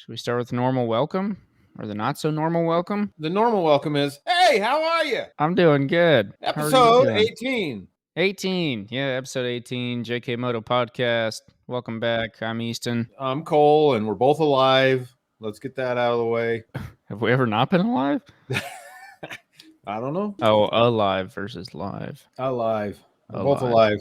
Should we start with the normal welcome or the not so normal welcome? The normal welcome is, hey, how are you? I'm doing good. How are you Episode doing? 18. 18. Yeah, episode 18, JKMoto podcast. Welcome back. I'm Easton. I'm Cole, and we're both alive. Let's get that out of the way. Have we ever not been alive? I don't know. Oh, alive versus live. Alive. We're both alive.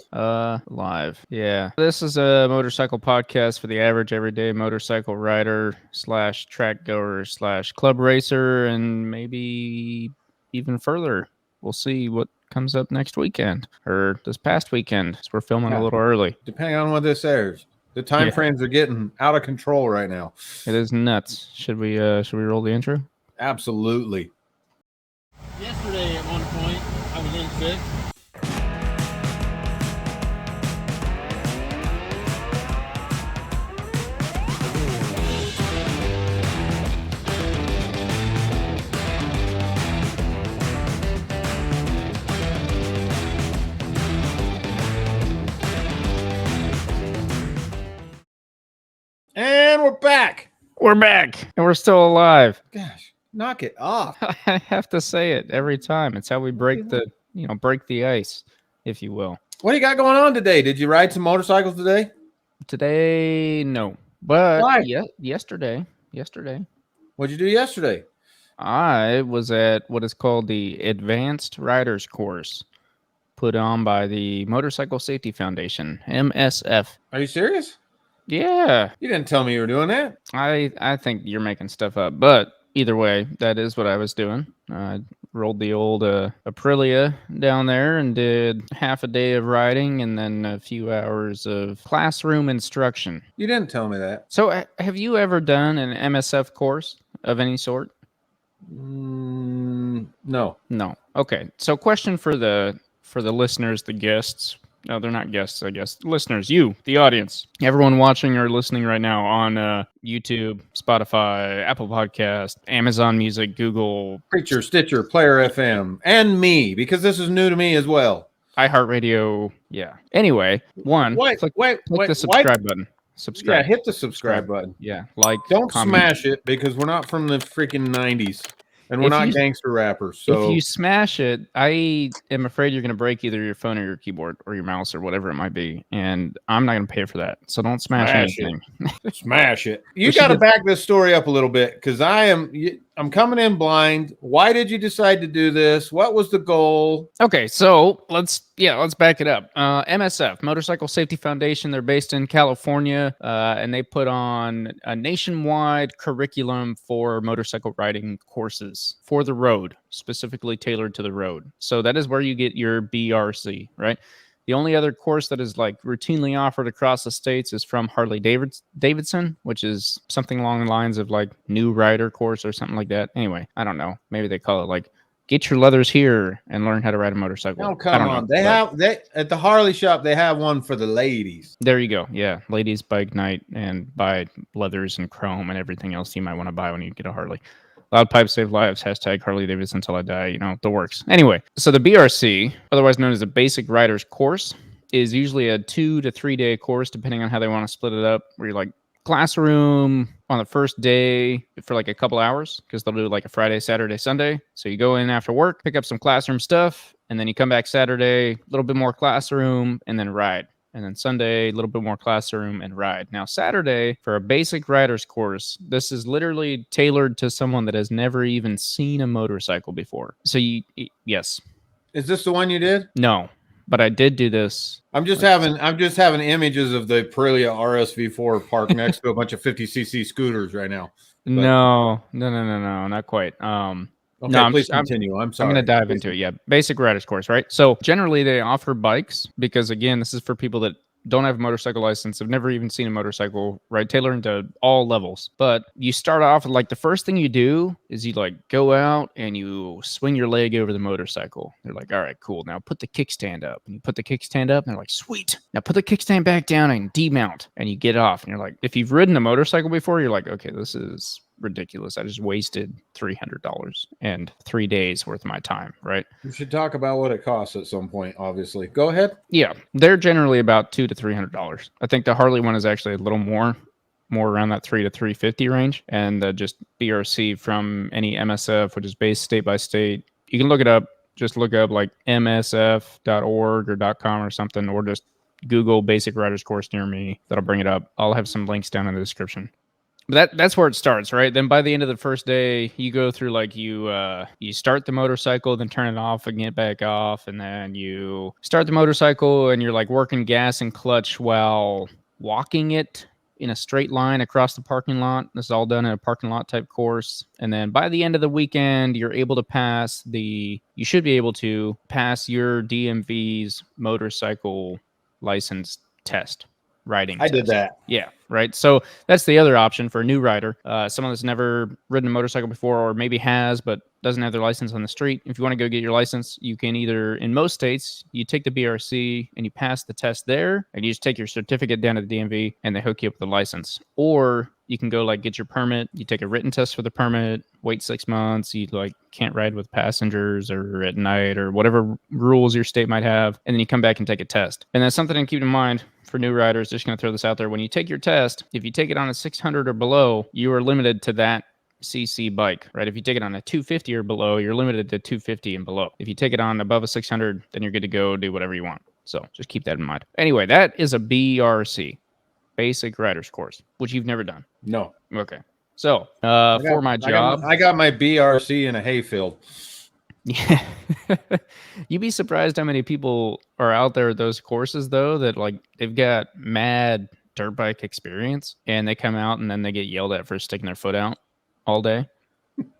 Live. Yeah. This is a motorcycle podcast for the average everyday motorcycle rider / track goer / club racer, and maybe even further. We'll see what comes up next weekend or this past weekend. So we're filming a little early. Depending on what this airs. The time frames are getting out of control right now. It is nuts. Should we roll the intro? Absolutely. Yesterday at one point, I was in sick. And we're back. We're back, and we're still alive. Gosh, knock it off. I have to say it every time. It's how we break the ice, if you will. What do you got going on today? Did you ride some motorcycles today? Today, no. But Why? yesterday. What'd you do yesterday? I was at what is called the Advanced Riders Course, put on by the Motorcycle Safety Foundation, MSF. Are you serious? Yeah. You didn't tell me you were doing that. I think you're making stuff up, but either way, that is what I was doing. I rolled the old Aprilia down there and did half a day of riding and then a few hours of classroom instruction. You didn't tell me that. So have you ever done an MSF course of any sort? No. No. Okay. So question for the listeners, the guests. No, they're not guests, I guess. Listeners, you, the audience, everyone watching or listening right now on YouTube, Spotify, Apple Podcast, Amazon Music, Google, Preacher, Stitcher, Player FM, and me, because this is new to me as well. iHeartRadio. Yeah. Anyway, click the subscribe button. Subscribe. Yeah, hit the subscribe button. Yeah, like. Don't comment. smash it, because we're not from the freaking 90s. And we're not gangster rappers. So if you smash it, I am afraid you're going to break either your phone or your keyboard or your mouse or whatever it might be. And I'm not going to pay for that. So don't smash anything. Smash it. You got to back this story up a little bit because I'm coming in blind. Why did you decide to do this? What was the goal? Okay, so let's back it up. MSF, Motorcycle Safety Foundation, they're based in California, and they put on a nationwide curriculum for motorcycle riding courses for the road, specifically tailored to the road. So that is where you get your BRC, right? The only other course that is like routinely offered across the states is from Harley Davidson, which is something along the lines of like new rider course or something like that. Anyway, I don't know. Maybe they call it like get your leathers here and learn how to ride a motorcycle. Oh, come on. They at the Harley shop, they have one for the ladies. There you go. Yeah. Ladies bike night and buy leathers and chrome and everything else you might want to buy when you get a Harley. Loud pipes save lives. # Harley Davidson until I die. The works. Anyway, so the BRC, otherwise known as the Basic Riders Course, is usually a 2 to 3 day course, depending on how they want to split it up, where you're like classroom on the first day for like a couple hours, because they'll do like a Friday, Saturday, Sunday. So you go in after work, pick up some classroom stuff, and then you come back Saturday, a little bit more classroom, and then ride. And then Sunday, a little bit more classroom and ride. Now, Saturday, for a basic rider's course, this is literally tailored to someone that has never even seen a motorcycle before. So, yes. Is this the one you did? No, but I did do this. I'm just having images of the Aprilia RSV4 parked next to a bunch of 50cc scooters right now. But... No, not quite. Okay, no, please continue. I'm sorry. I'm going to dive into it. Yeah. Basic rider's course, right? So generally they offer bikes because, again, this is for people that don't have a motorcycle license, have never even seen a motorcycle, right? Tailoring to all levels. But you start off with, like, the first thing you do is you, like, go out and you swing your leg over the motorcycle. They're like, all right, cool. Now put the kickstand up. And you put the kickstand up and they're like, sweet. Now put the kickstand back down and demount. And you get off. And you're like, if you've ridden a motorcycle before, you're like, okay, this is ridiculous. I just wasted $300 and 3 days worth of my time, right? We should talk about what it costs at some point, obviously. Go ahead. Yeah, they're generally about $200 to $300. I think the Harley one is actually a little more. more around that 3 to 350 range, and just BRC from any MSF, which is based state by state. You can look it up. Just look up like msf.org or .com or something, or just Google basic riders course near me. That'll bring it up. I'll have some links down in the description. But that's where it starts, right? Then by the end of the first day, you go through like you start the motorcycle, then turn it off and get back off, and then you start the motorcycle and you're like working gas and clutch while walking it in a straight line across the parking lot. This is all done in a parking lot type course. And then by the end of the weekend, you should be able to pass your DMV's motorcycle license test. Riding I test. did that. Yeah, right. So that's the other option for a new rider, someone that's never ridden a motorcycle before, or maybe has but doesn't have their license on the street. If you want to go get your license, you can either, in most states, you take the BRC and you pass the test there, and you just take your certificate down to the DMV and they hook you up with the license. Or you can go like get your permit, you take a written test for the permit, wait 6 months, you like can't ride with passengers or at night or whatever rules your state might have, and then you come back and take a test. And that's something to keep in mind for new riders. Just going to throw this out there. When you take your test, if you take it on a 600 or below, you are limited to that CC bike, right? If you take it on a 250 or below, you're limited to 250 and below. If you take it on above a 600, then you're good to go do whatever you want. So just keep that in mind. Anyway, that is a BRC, basic riders course, which you've never done. No. Okay. So for my job, I got my BRC in a hayfield. Yeah. You'd be surprised how many people are out there at those courses, though, that like they've got mad dirt bike experience and they come out and then they get yelled at for sticking their foot out all day.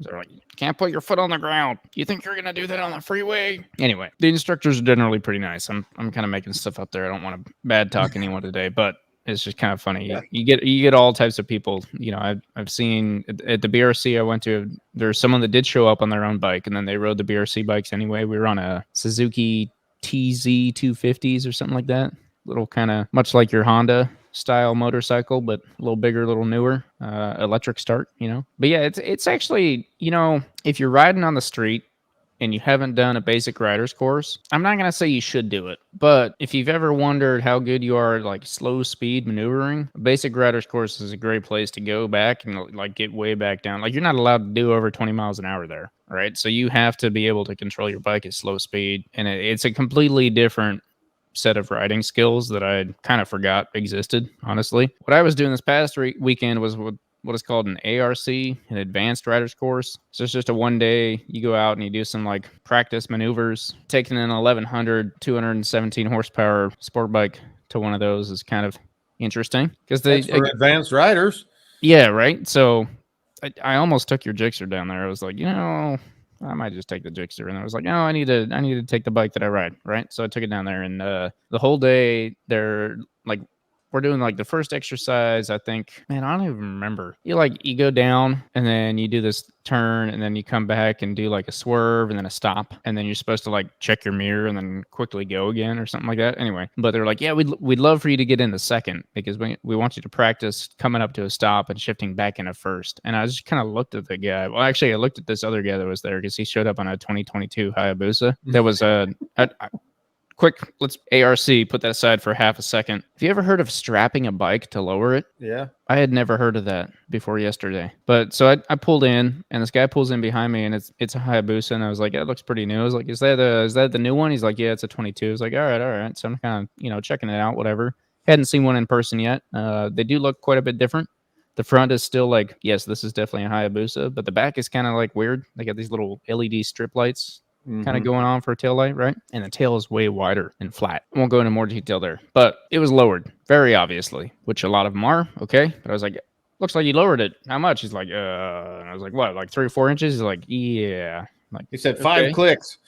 They're like, you can't put your foot on the ground. You think you're going to do that on the freeway? Anyway, the instructors are generally pretty nice. I'm kind of making stuff up there. I don't want to bad talk anyone today, but it's just kind of funny. Yeah. You get all types of people. You know, I've seen at the BRC I went to, there's someone that did show up on their own bike and then they rode the BRC bikes anyway. We were on a Suzuki TZ 250s or something like that. Little kind of much like your Honda style motorcycle, but a little bigger, a little newer, electric start, you know. But yeah, it's actually, you know, if you're riding on the street and you haven't done a basic riders course, I'm not going to say you should do it, but if you've ever wondered how good you are at like slow speed maneuvering, a basic riders course is a great place to go back and like get way back down. Like you're not allowed to do over 20 miles an hour there, right? So you have to be able to control your bike at slow speed, and it's a completely different set of riding skills that I kind of forgot existed, honestly. What I was doing this past weekend was what is called an ARC, an advanced riders course. So it's just a one day, you go out and you do some like practice maneuvers. Taking an 1100, 217 horsepower sport bike to one of those is kind of interesting. Because That's for advanced riders. Yeah, right? So I almost took your Gixxer down there. I was like, you know, I might just take the Gixxer. And I was like, no, I need to take the bike that I ride, right? So I took it down there, and the whole day they're like, we're doing like the first exercise, I think, man, I don't even remember. You go down and then you do this turn and then you come back and do like a swerve and then a stop. And then you're supposed to like check your mirror and then quickly go again or something like that. Anyway, but they're like, yeah, we'd love for you to get into second because we want you to practice coming up to a stop and shifting back into first. And I just kind of looked at the guy. Well, actually, I looked at this other guy that was there because he showed up on a 2022 Hayabusa. That was quick, let's ARC, put that aside for half a second. Have you ever heard of strapping a bike to lower it? Yeah. I had never heard of that before yesterday. But so I pulled in, and this guy pulls in behind me, and it's a Hayabusa, and I was like, yeah, it looks pretty new. I was like, is that the new one? He's like, yeah, it's a 22. I was like, all right. So I'm kind of, checking it out, whatever. Hadn't seen one in person yet. They do look quite a bit different. The front is still like, yes, this is definitely a Hayabusa, but the back is kind of like weird. They got these little LED strip lights kind of going on for a tail light, right? And the tail is way wider and flat. I won't go into more detail there, but it was lowered very obviously, which a lot of them are. Okay. But I was like, looks like you lowered it. How much? He's like, and I was like, what, like 3 or 4 inches? He's like, yeah. Like, he said 5 clicks.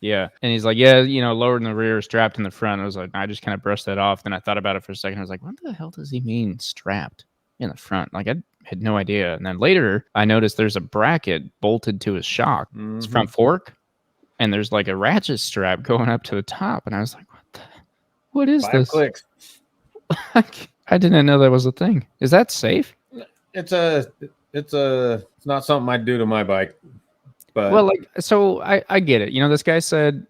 Yeah. And he's like, yeah, lowered in the rear, strapped in the front. I was like, I just kind of brushed that off. Then I thought about it for a second. I was like, what the hell does he mean strapped in the front? Like, I had no idea. And then later I noticed there's a bracket bolted to his shock. It's front fork, and there's like a ratchet strap going up to the top. And I was like, what is 5 this? clicks. I didn't know that was a thing. Is that safe? It's not something I'd do to my bike. But well, like, so I get it. This guy said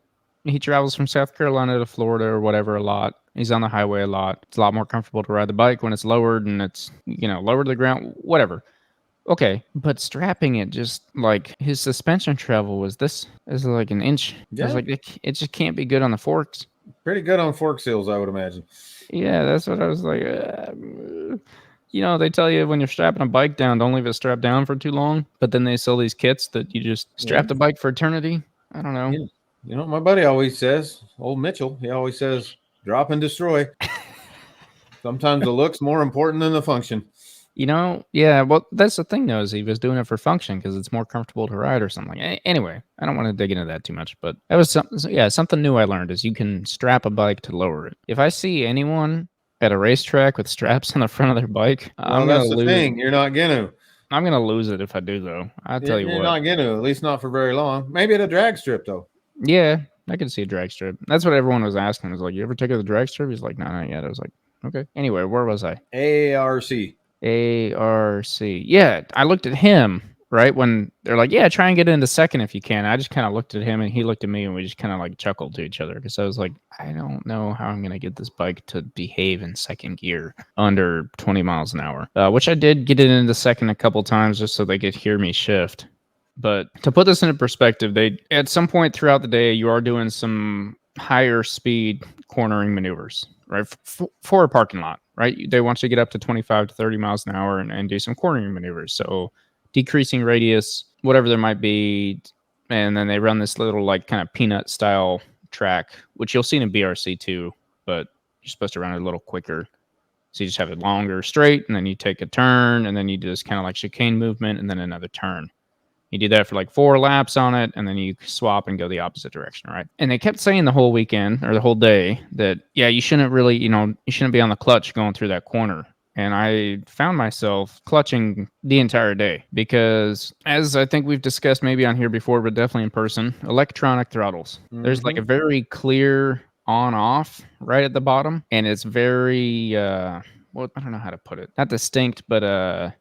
he travels from South Carolina to Florida or whatever a lot. He's on the highway a lot. It's a lot more comfortable to ride the bike when it's lowered and it's, lower to the ground, whatever. Okay, but strapping it, just like his suspension travel was like an inch. I was Yeah. like, it just can't be good on the forks. Pretty good on fork seals, I would imagine. Yeah, that's what I was like. They tell you when you're strapping a bike down, don't leave it strapped down for too long. But then they sell these kits that you just strap the bike for eternity. I don't know. Yeah. You know what my buddy always says, old Mitchell, he always says, drop and destroy. Sometimes the look's more important than the function. Yeah, well, that's the thing, though, is he was doing it for function because it's more comfortable to ride or something. Anyway, I don't want to dig into that too much, but that was something new I learned is you can strap a bike to lower it. If I see anyone at a racetrack with straps on the front of their bike, Well, that's the thing. You're not going to. I'm going to lose it if I do, though. I'll tell you what. You're not going to, at least not for very long. Maybe at a drag strip, though. Yeah, I can see a drag strip. That's what everyone was asking. I was like, you ever take it to the drag strip? He's like, no, not yet. I was like, okay. Anyway, where was I? ARC. Yeah, I looked at him, right? When they're like, yeah, try and get into second if you can. I just kind of looked at him and he looked at me and we just kind of like chuckled to each other because I was like, I don't know how I'm going to get this bike to behave in second gear under 20 miles an hour, which I did get it into second a couple times just so they could hear me shift. But to put this into perspective, at some point throughout the day, you are doing some higher speed cornering maneuvers, right? For a parking lot, right? They want you to get up to 25 to 30 miles an hour and do some cornering maneuvers. So decreasing radius, whatever there might be. And then they run this little like kind of peanut style track, which you'll see in a BRC too, but you're supposed to run it a little quicker. So you just have it longer straight and then you take a turn and then you do this kind of like chicane movement and then another turn. You do that for like 4 laps on it, and then you swap and go the opposite direction, right? And they kept saying the whole weekend or the whole day that, yeah, you shouldn't really, you shouldn't be on the clutch going through that corner. And I found myself clutching the entire day because, as I think we've discussed maybe on here before, but definitely in person, electronic throttles. Mm-hmm. There's like a very clear on-off right at the bottom, and it's very... well, I don't know how to put it. Not distinct, but I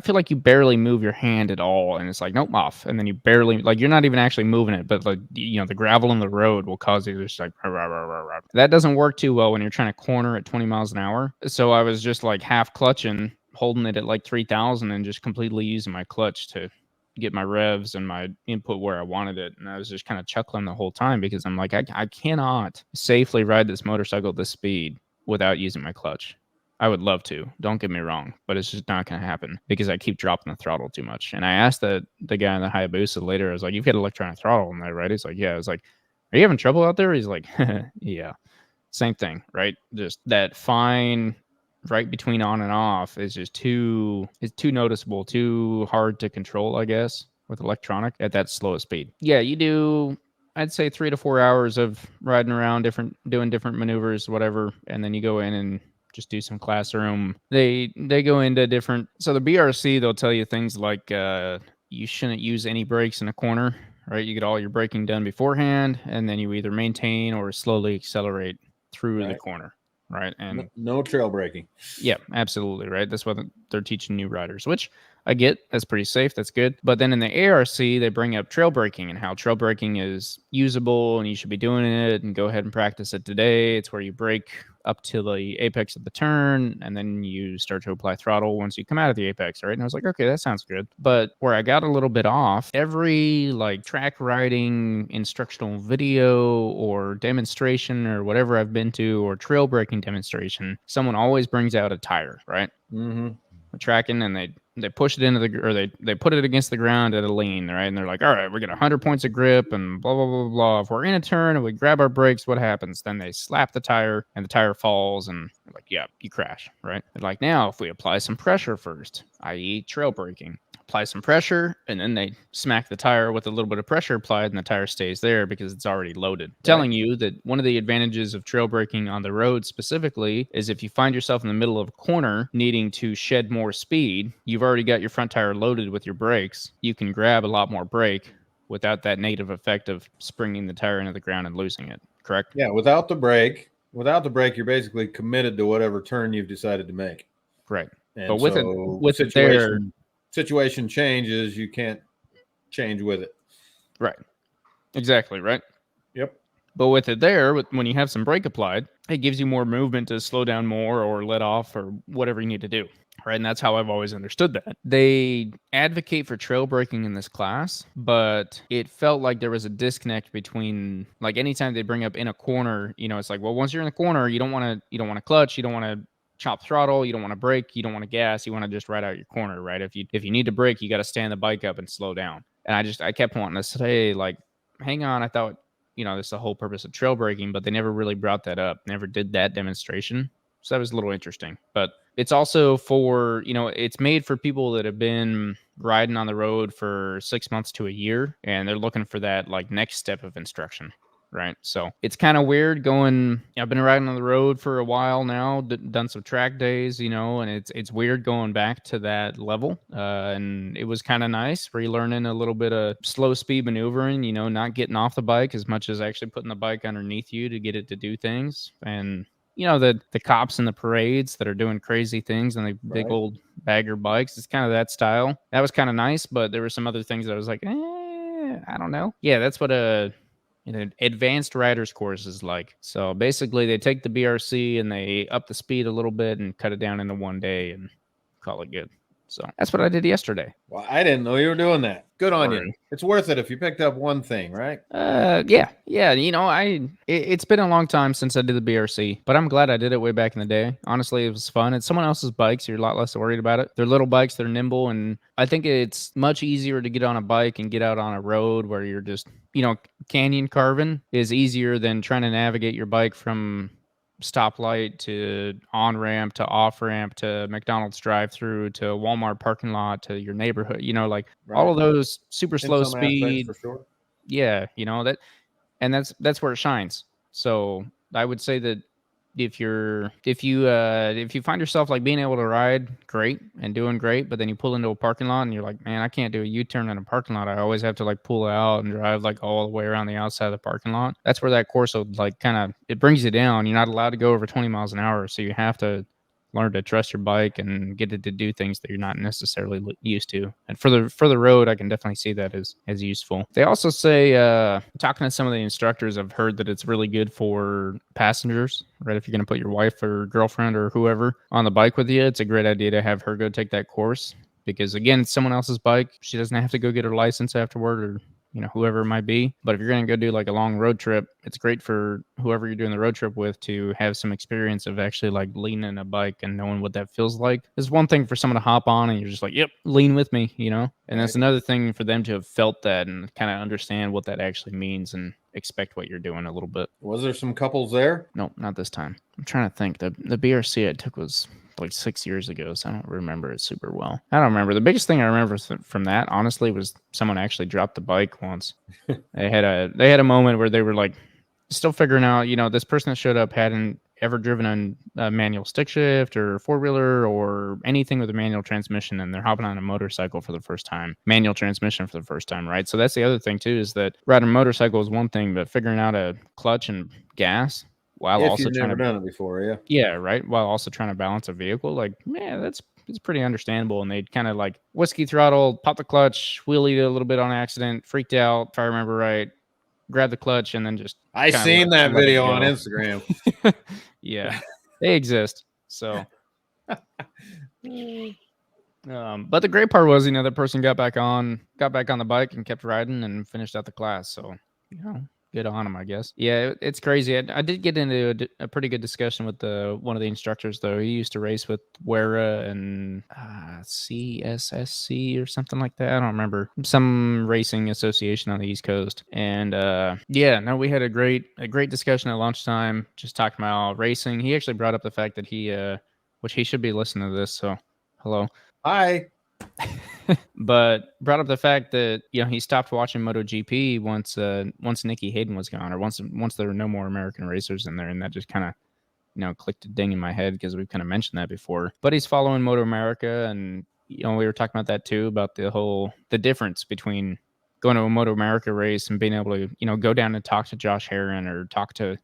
feel like you barely move your hand at all, and it's like nope, off, and then you barely you're not even actually moving it, but like the gravel in the road will cause you to just like rah, rah, rah, rah. That doesn't work too well when you're trying to corner at 20 miles an hour. So I was just like half clutching, holding it at like 3,000, and just completely using my clutch to get my revs and my input where I wanted it. And I was just kind of chuckling the whole time because I'm like, I cannot safely ride this motorcycle at this speed without using my clutch. I would love to, don't get me wrong, but it's just not going to happen because I keep dropping the throttle too much. And I asked the guy in the Hayabusa later, I was like, you've got electronic throttle in there, right? He's like, yeah. I was like, are you having trouble out there? He's like, yeah, same thing, right? Just that fine right between on and off is just too noticeable, too hard to control, I guess, with electronic at that slow speed. Yeah, you do, I'd say 3 to 4 hours of riding around doing different maneuvers, whatever. And then you go in and just do some classroom. They go into different. So the BRC, they'll tell you things like you shouldn't use any brakes in a corner, right? You get all your braking done beforehand, and then you either maintain or slowly accelerate through the corner, right? And no trail braking. Yeah, absolutely, right? That's what they're teaching new riders, which I get. That's pretty safe. That's good. But then in the ARC, they bring up trail braking and how trail braking is usable and you should be doing it and go ahead and practice it today. It's where you brake up to the apex of the turn and then you start to apply throttle once you come out of the apex, right? And I was like, okay, that sounds good. But where I got a little bit off, every like track riding instructional video or demonstration or whatever I've been to or trail braking demonstration, someone always brings out a tire, right? Mm-hmm. Tracking and they push it into they put it against the ground at a lean, right? And they're like, all right, we get 100 points of grip and blah, blah, blah, blah. If we're in a turn and we grab our brakes, what happens? Then they slap the tire and the tire falls and they're like, yeah, you crash, right? They're like, now if we apply some pressure first, i.e. trail braking, apply some pressure and then they smack the tire with a little bit of pressure applied and the tire stays there because it's already loaded. Right. Telling you that one of the advantages of trail braking on the road specifically is if you find yourself in the middle of a corner needing to shed more speed, you've already got your front tire loaded with your brakes. You can grab a lot more brake without that negative effect of springing the tire into the ground and losing it, correct? Yeah, without the brake, you're basically committed to whatever turn you've decided to make. Right. And but with so it there, situation changes, you can't change with it. Right. Exactly, right? Yep. But with it there, when you have some brake applied, it gives you more movement to slow down more or let off or whatever you need to do. Right. And that's how I've always understood that. They advocate for trail braking in this class, but it felt like there was a disconnect between, like, anytime they bring up in a corner, it's like, well, once you're in the corner, you don't want to clutch, you don't want to chop throttle, you don't want to brake, you don't want to gas, you want to just ride out your corner, right? If you need to brake, you got to stand the bike up and slow down. And I kept wanting to say, like, hang on, I thought, this is the whole purpose of trail braking, but they never really brought that up, never did that demonstration. So that was a little interesting. But it's also for, it's made for people that have been riding on the road for 6 months to a year, and they're looking for that, like, next step of instruction. Right. So it's kind of weird going. I've been riding on the road for a while now, done some track days, and it's weird going back to that level. And it was kind of nice relearning a little bit of slow speed maneuvering, not getting off the bike as much as actually putting the bike underneath you to get it to do things. And the cops in the parades that are doing crazy things on the big old bagger bikes. It's kind of that style. That was kind of nice, but there were some other things that I was like, I don't know. Yeah, that's what an advanced riders course is like. So basically they take the BRC and they up the speed a little bit and cut it down into 1 day and call it good. So that's what I did yesterday. Well, I didn't know you were doing that. Good on you. It's worth it if you picked up one thing, right? Yeah. It's been a long time since I did the BRC, but I'm glad I did it way back in the day. Honestly, it was fun. It's someone else's bike, so you're a lot less worried about it. They're little bikes, they're nimble, and I think it's much easier to get on a bike and get out on a road where you're just, canyon carving is easier than trying to navigate your bike from stoplight to on-ramp to off-ramp to McDonald's drive-through to Walmart parking lot to your neighborhood, all of those super slow speed for sure. Yeah, that's where it shines. So I would say that if you find yourself like being able to ride great and doing great, but then you pull into a parking lot and you're like, man, I can't do a U-turn in a parking lot. I always have to like pull out and drive like all the way around the outside of the parking lot. That's where that course will like it brings you down. You're not allowed to go over 20 miles an hour, so you have to learn to trust your bike and get it to do things that you're not necessarily used to. And for the road, I can definitely see that as useful. They also say, talking to some of the instructors, I've heard that it's really good for passengers, right? If you're going to put your wife or girlfriend or whoever on the bike with you, it's a great idea to have her go take that course. Because again, it's someone else's bike. She doesn't have to go get her license afterward or whoever it might be. But if you're going to go do like a long road trip, it's great for whoever you're doing the road trip with to have some experience of actually like leaning a bike and knowing what that feels like. It's one thing for someone to hop on and you're just like, yep, lean with me, And that's another thing for them to have felt that and kind of understand what that actually means and expect what you're doing a little bit. Was there some couples there? No, not this time. I'm trying to think. The BRC I took was like 6 years ago, so I don't remember it super well. I don't remember. The biggest thing I remember from that, honestly, was someone actually dropped the bike once. They had a moment where they were like still figuring out, this person that showed up hadn't ever driven a manual stick shift or four-wheeler or anything with a manual transmission, and they're hopping on a motorcycle for the first time, manual transmission for the first time, right? So that's the other thing too, is that riding a motorcycle is one thing, but figuring out a clutch and gas while if also you've trying never to done it before, yeah. Yeah, right. While also trying to balance a vehicle, like, man, it's pretty understandable. And they'd kind of like whiskey throttle, pop the clutch, wheelie a little bit on accident, freaked out, if I remember right, grab the clutch, and then just I seen that let it video go. on Instagram. Yeah, they exist. So, but the great part was, the person got back on the bike and kept riding and finished out the class. So, good on him, I guess. Yeah, it's crazy. I did get into a pretty good discussion with one of the instructors, though. He used to race with Wera and CSSC or something like that. I don't remember. Some racing association on the East Coast. And we had a great discussion at lunchtime, just talking about racing. He actually brought up the fact that which he should be listening to this, so hello. Hi. But brought up the fact that he stopped watching MotoGP once Nicky Hayden was gone, or once there were no more American racers in there, and that just kind of clicked a ding in my head because we've kind of mentioned that before. But he's following Moto America, and we were talking about that too, about the difference between going to a Moto America race and being able to go down and talk to Josh Herron or talk to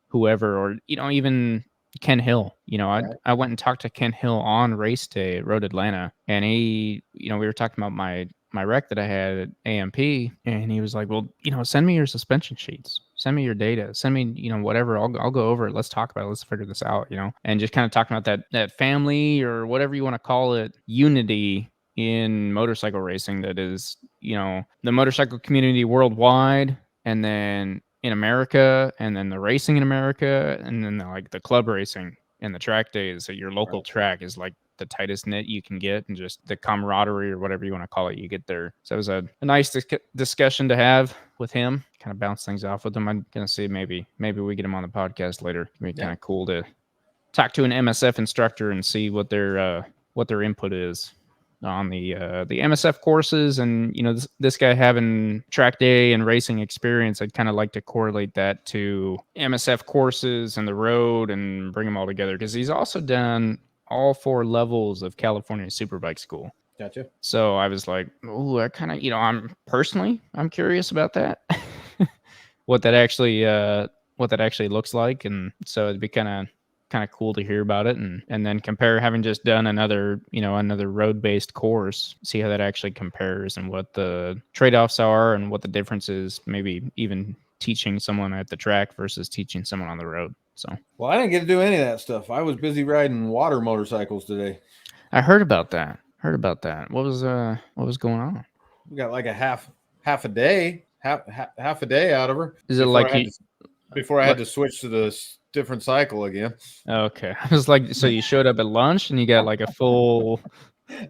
whoever, or even Ken Hill. I went and talked to Ken Hill on race day at Road Atlanta, and he, we were talking about my wreck that I had at AMP, and he was like, well, send me your suspension sheets. Send me your data. Send me, whatever. I'll go over it. Let's talk about it. Let's figure this out, and just kind of talking about that family or whatever you want to call it, unity in motorcycle racing that is, the motorcycle community worldwide, and then in America, and then the racing in America, and then the club racing and the track days at your local track is like the tightest knit you can get, and just the camaraderie or whatever you want to call it, you get there. So it was a nice discussion to have with him, kind of bounce things off with him. I'm gonna see maybe we get him on the podcast later. It'd be kind of cool to talk to an MSF instructor and see what their input is on the MSF courses. And this guy having track day and racing experience, I'd kind of like to correlate that to MSF courses and the road and bring them all together, because he's also done all 4 levels of California Superbike School. Gotcha. So I was like, oh, I kind of, I'm curious about that. what that actually looks like. And so it'd be kind of cool to hear about it, and then compare, having just done another road-based course, see how that actually compares and what the trade-offs are and what the difference is, maybe even teaching someone at the track versus teaching someone on the road. So, well, I didn't get to do any of that stuff. I was busy riding water motorcycles today. I heard about that. What was going on? We got like a half a day out of her. Is it like before I had to switch to the different cycle again? Okay, I was like, so you showed up at lunch and you got like a full,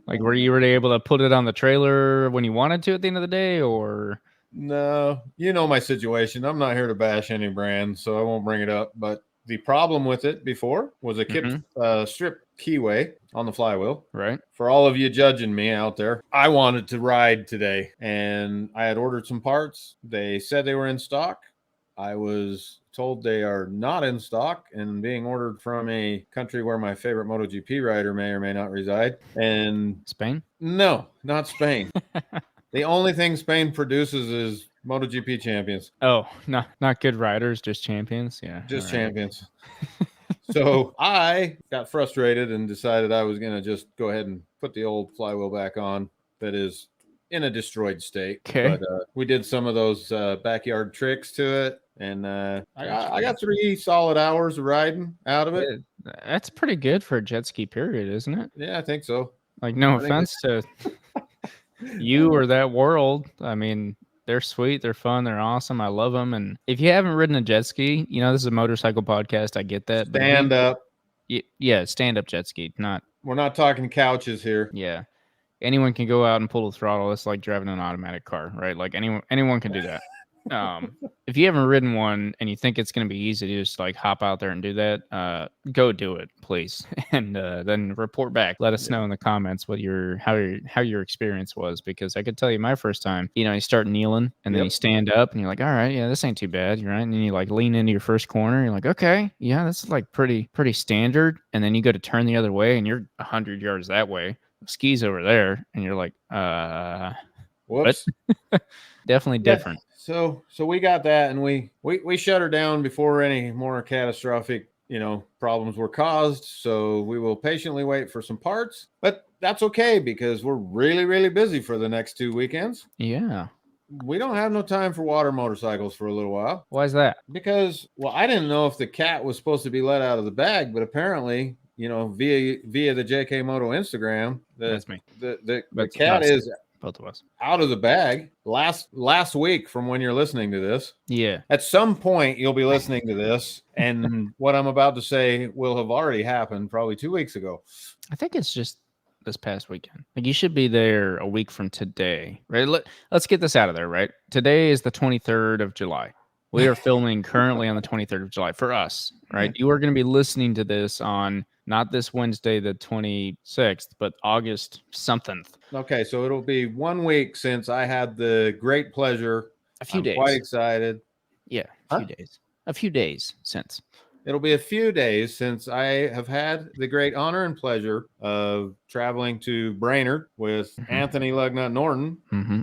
like, were you really able to put it on the trailer when you wanted to at the end of the day, or? No, my situation. I'm not here to bash any brand, so I won't bring it up. But the problem with it before was a strip keyway on the flywheel. Right. For all of you judging me out there, I wanted to ride today, and I had ordered some parts. They said they were in stock. I was told they are not in stock and being ordered from a country where my favorite MotoGP rider may or may not reside. And Spain? No, not Spain. The only thing Spain produces is MotoGP champions. Oh, not good riders, just champions. Yeah, just champions. So I got frustrated and decided I was going to just go ahead and put the old flywheel back on. That is in a destroyed state. Okay. But we did some of those backyard tricks to it, and I got 3 solid hours of riding out of it. That's pretty good for a jet ski period, isn't it? Yeah, I think so. Like, no offense to you or that world. I mean, they're sweet, they're fun, they're awesome. I love them. And if you haven't ridden a jet ski, this is a motorcycle podcast. I get that. Stand up. Yeah, stand up jet ski. We're not talking couches here. Yeah. Anyone can go out and pull the throttle. It's like driving an automatic car, right? Like anyone can do that. If you haven't ridden one and you think it's going to be easy to just like hop out there and do that, go do it, please, and then report back. Let us know in the comments what how your experience was, because I could tell you my first time. You start kneeling and then you stand up and you're like, all right, yeah, this ain't too bad, right? And then you like lean into your first corner. You're like, okay, yeah, this is like pretty standard. And then you go to turn the other way and you're 100 yards that way. Skis over there, and you're like, whoops. Definitely different. So we got that, and we shut her down before any more catastrophic problems were caused. So we will patiently wait for some parts, but that's okay because we're really, really busy for the next 2 weekends. Yeah. We don't have no time for water motorcycles for a little while. Why is that? Because, well, I didn't know if the cat was supposed to be let out of the bag, but apparently, via the JKMoto Instagram, that's me. The cat is both of us out of the bag last week from when you're listening to this. Yeah. At some point, you'll be listening to this, and what I'm about to say will have already happened probably 2 weeks ago. I think it's just this past weekend. Like, you should be there a week from today, right? Let's get this out of there, right? Today is the 23rd of July. We are filming currently on the 23rd of July for us, right? You are going to be listening to this on not this Wednesday, the 26th, but August something. Okay, so it'll be 1 week since I had the great pleasure. A few days. Quite excited. Yeah, a few days since. It'll be a few days since I have had the great honor and pleasure of traveling to Brainerd with Anthony Lugnut Norton.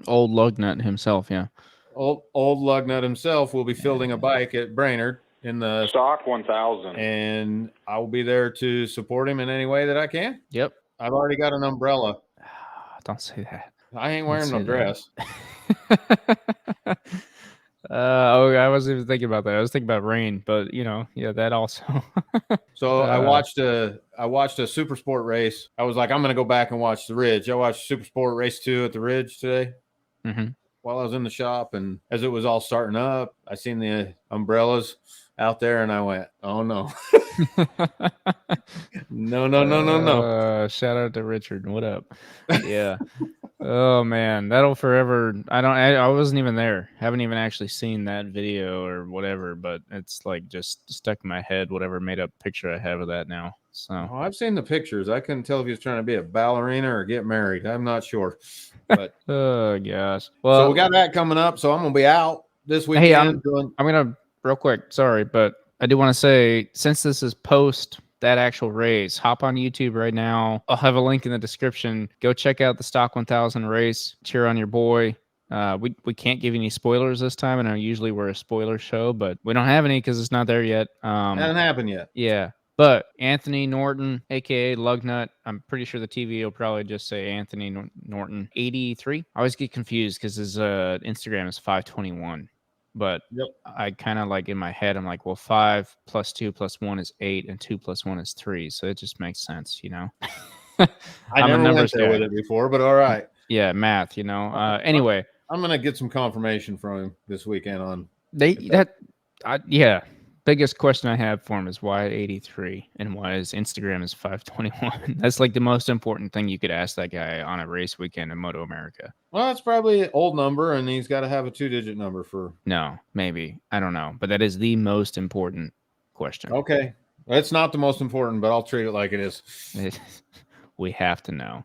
Old Lugnut himself, yeah. Old Lugnut himself will be fielding a bike at Brainerd in the Stock 1000. And I will be there to support him in any way that I can. Yep. I've already got an umbrella. Don't say that. I ain't wearing no dress. I wasn't even thinking about that. I was thinking about rain, but yeah, that also. So I watched a super sport race. I was like, I'm gonna go back and watch the Ridge. I watched Super Sport Race 2 at the Ridge today. Mhm. While I was in the shop, and as it was all starting up, I seen the umbrellas out there, and I went, "Oh no, no!" Shout out to Richard. What up? Yeah. Oh man, that'll forever. I wasn't even there. Haven't even actually seen that video or whatever, but it's like just stuck in my head. Whatever made up picture I have of that now. So Oh, I've seen the pictures. I couldn't tell if he was trying to be a ballerina or get married. I'm not sure, but oh gosh. so Well, we got that coming up. So I'm gonna be out this hey, weekend. I'm gonna real quick. Sorry, but I do want to say since this is post that actual race, hop on YouTube right now. I'll have a link in the description. Go check out the Stock 1000 race. Cheer on your boy. We can't give you any spoilers this time, and usually we're a spoiler show, but we don't have any because it's not there yet. Hasn't happened yet. Yeah. But Anthony Norton, aka Lugnut, I'm pretty sure the TV will probably just say Anthony Norton 83. I always get confused because his Instagram is 521. But Yep. I kind of like in my head, I'm like, well, 5 plus 2 plus 1 is 8, and 2 plus 1 is 3. So it just makes sense, I I'm a never went numbers there guy. with it before, but all right. Yeah, math, Anyway, I'm gonna get some confirmation from him this weekend on. yeah. Biggest question I have for him is why 83 and why his Instagram is 521. That's like the most important thing you could ask that guy on a race weekend in Moto America. Well, that's probably an old number, and he's got to have a 2-digit number for. No, maybe. I don't know. But that is the most important question. Okay. It's not the most important, but I'll treat it like it is. We have to know.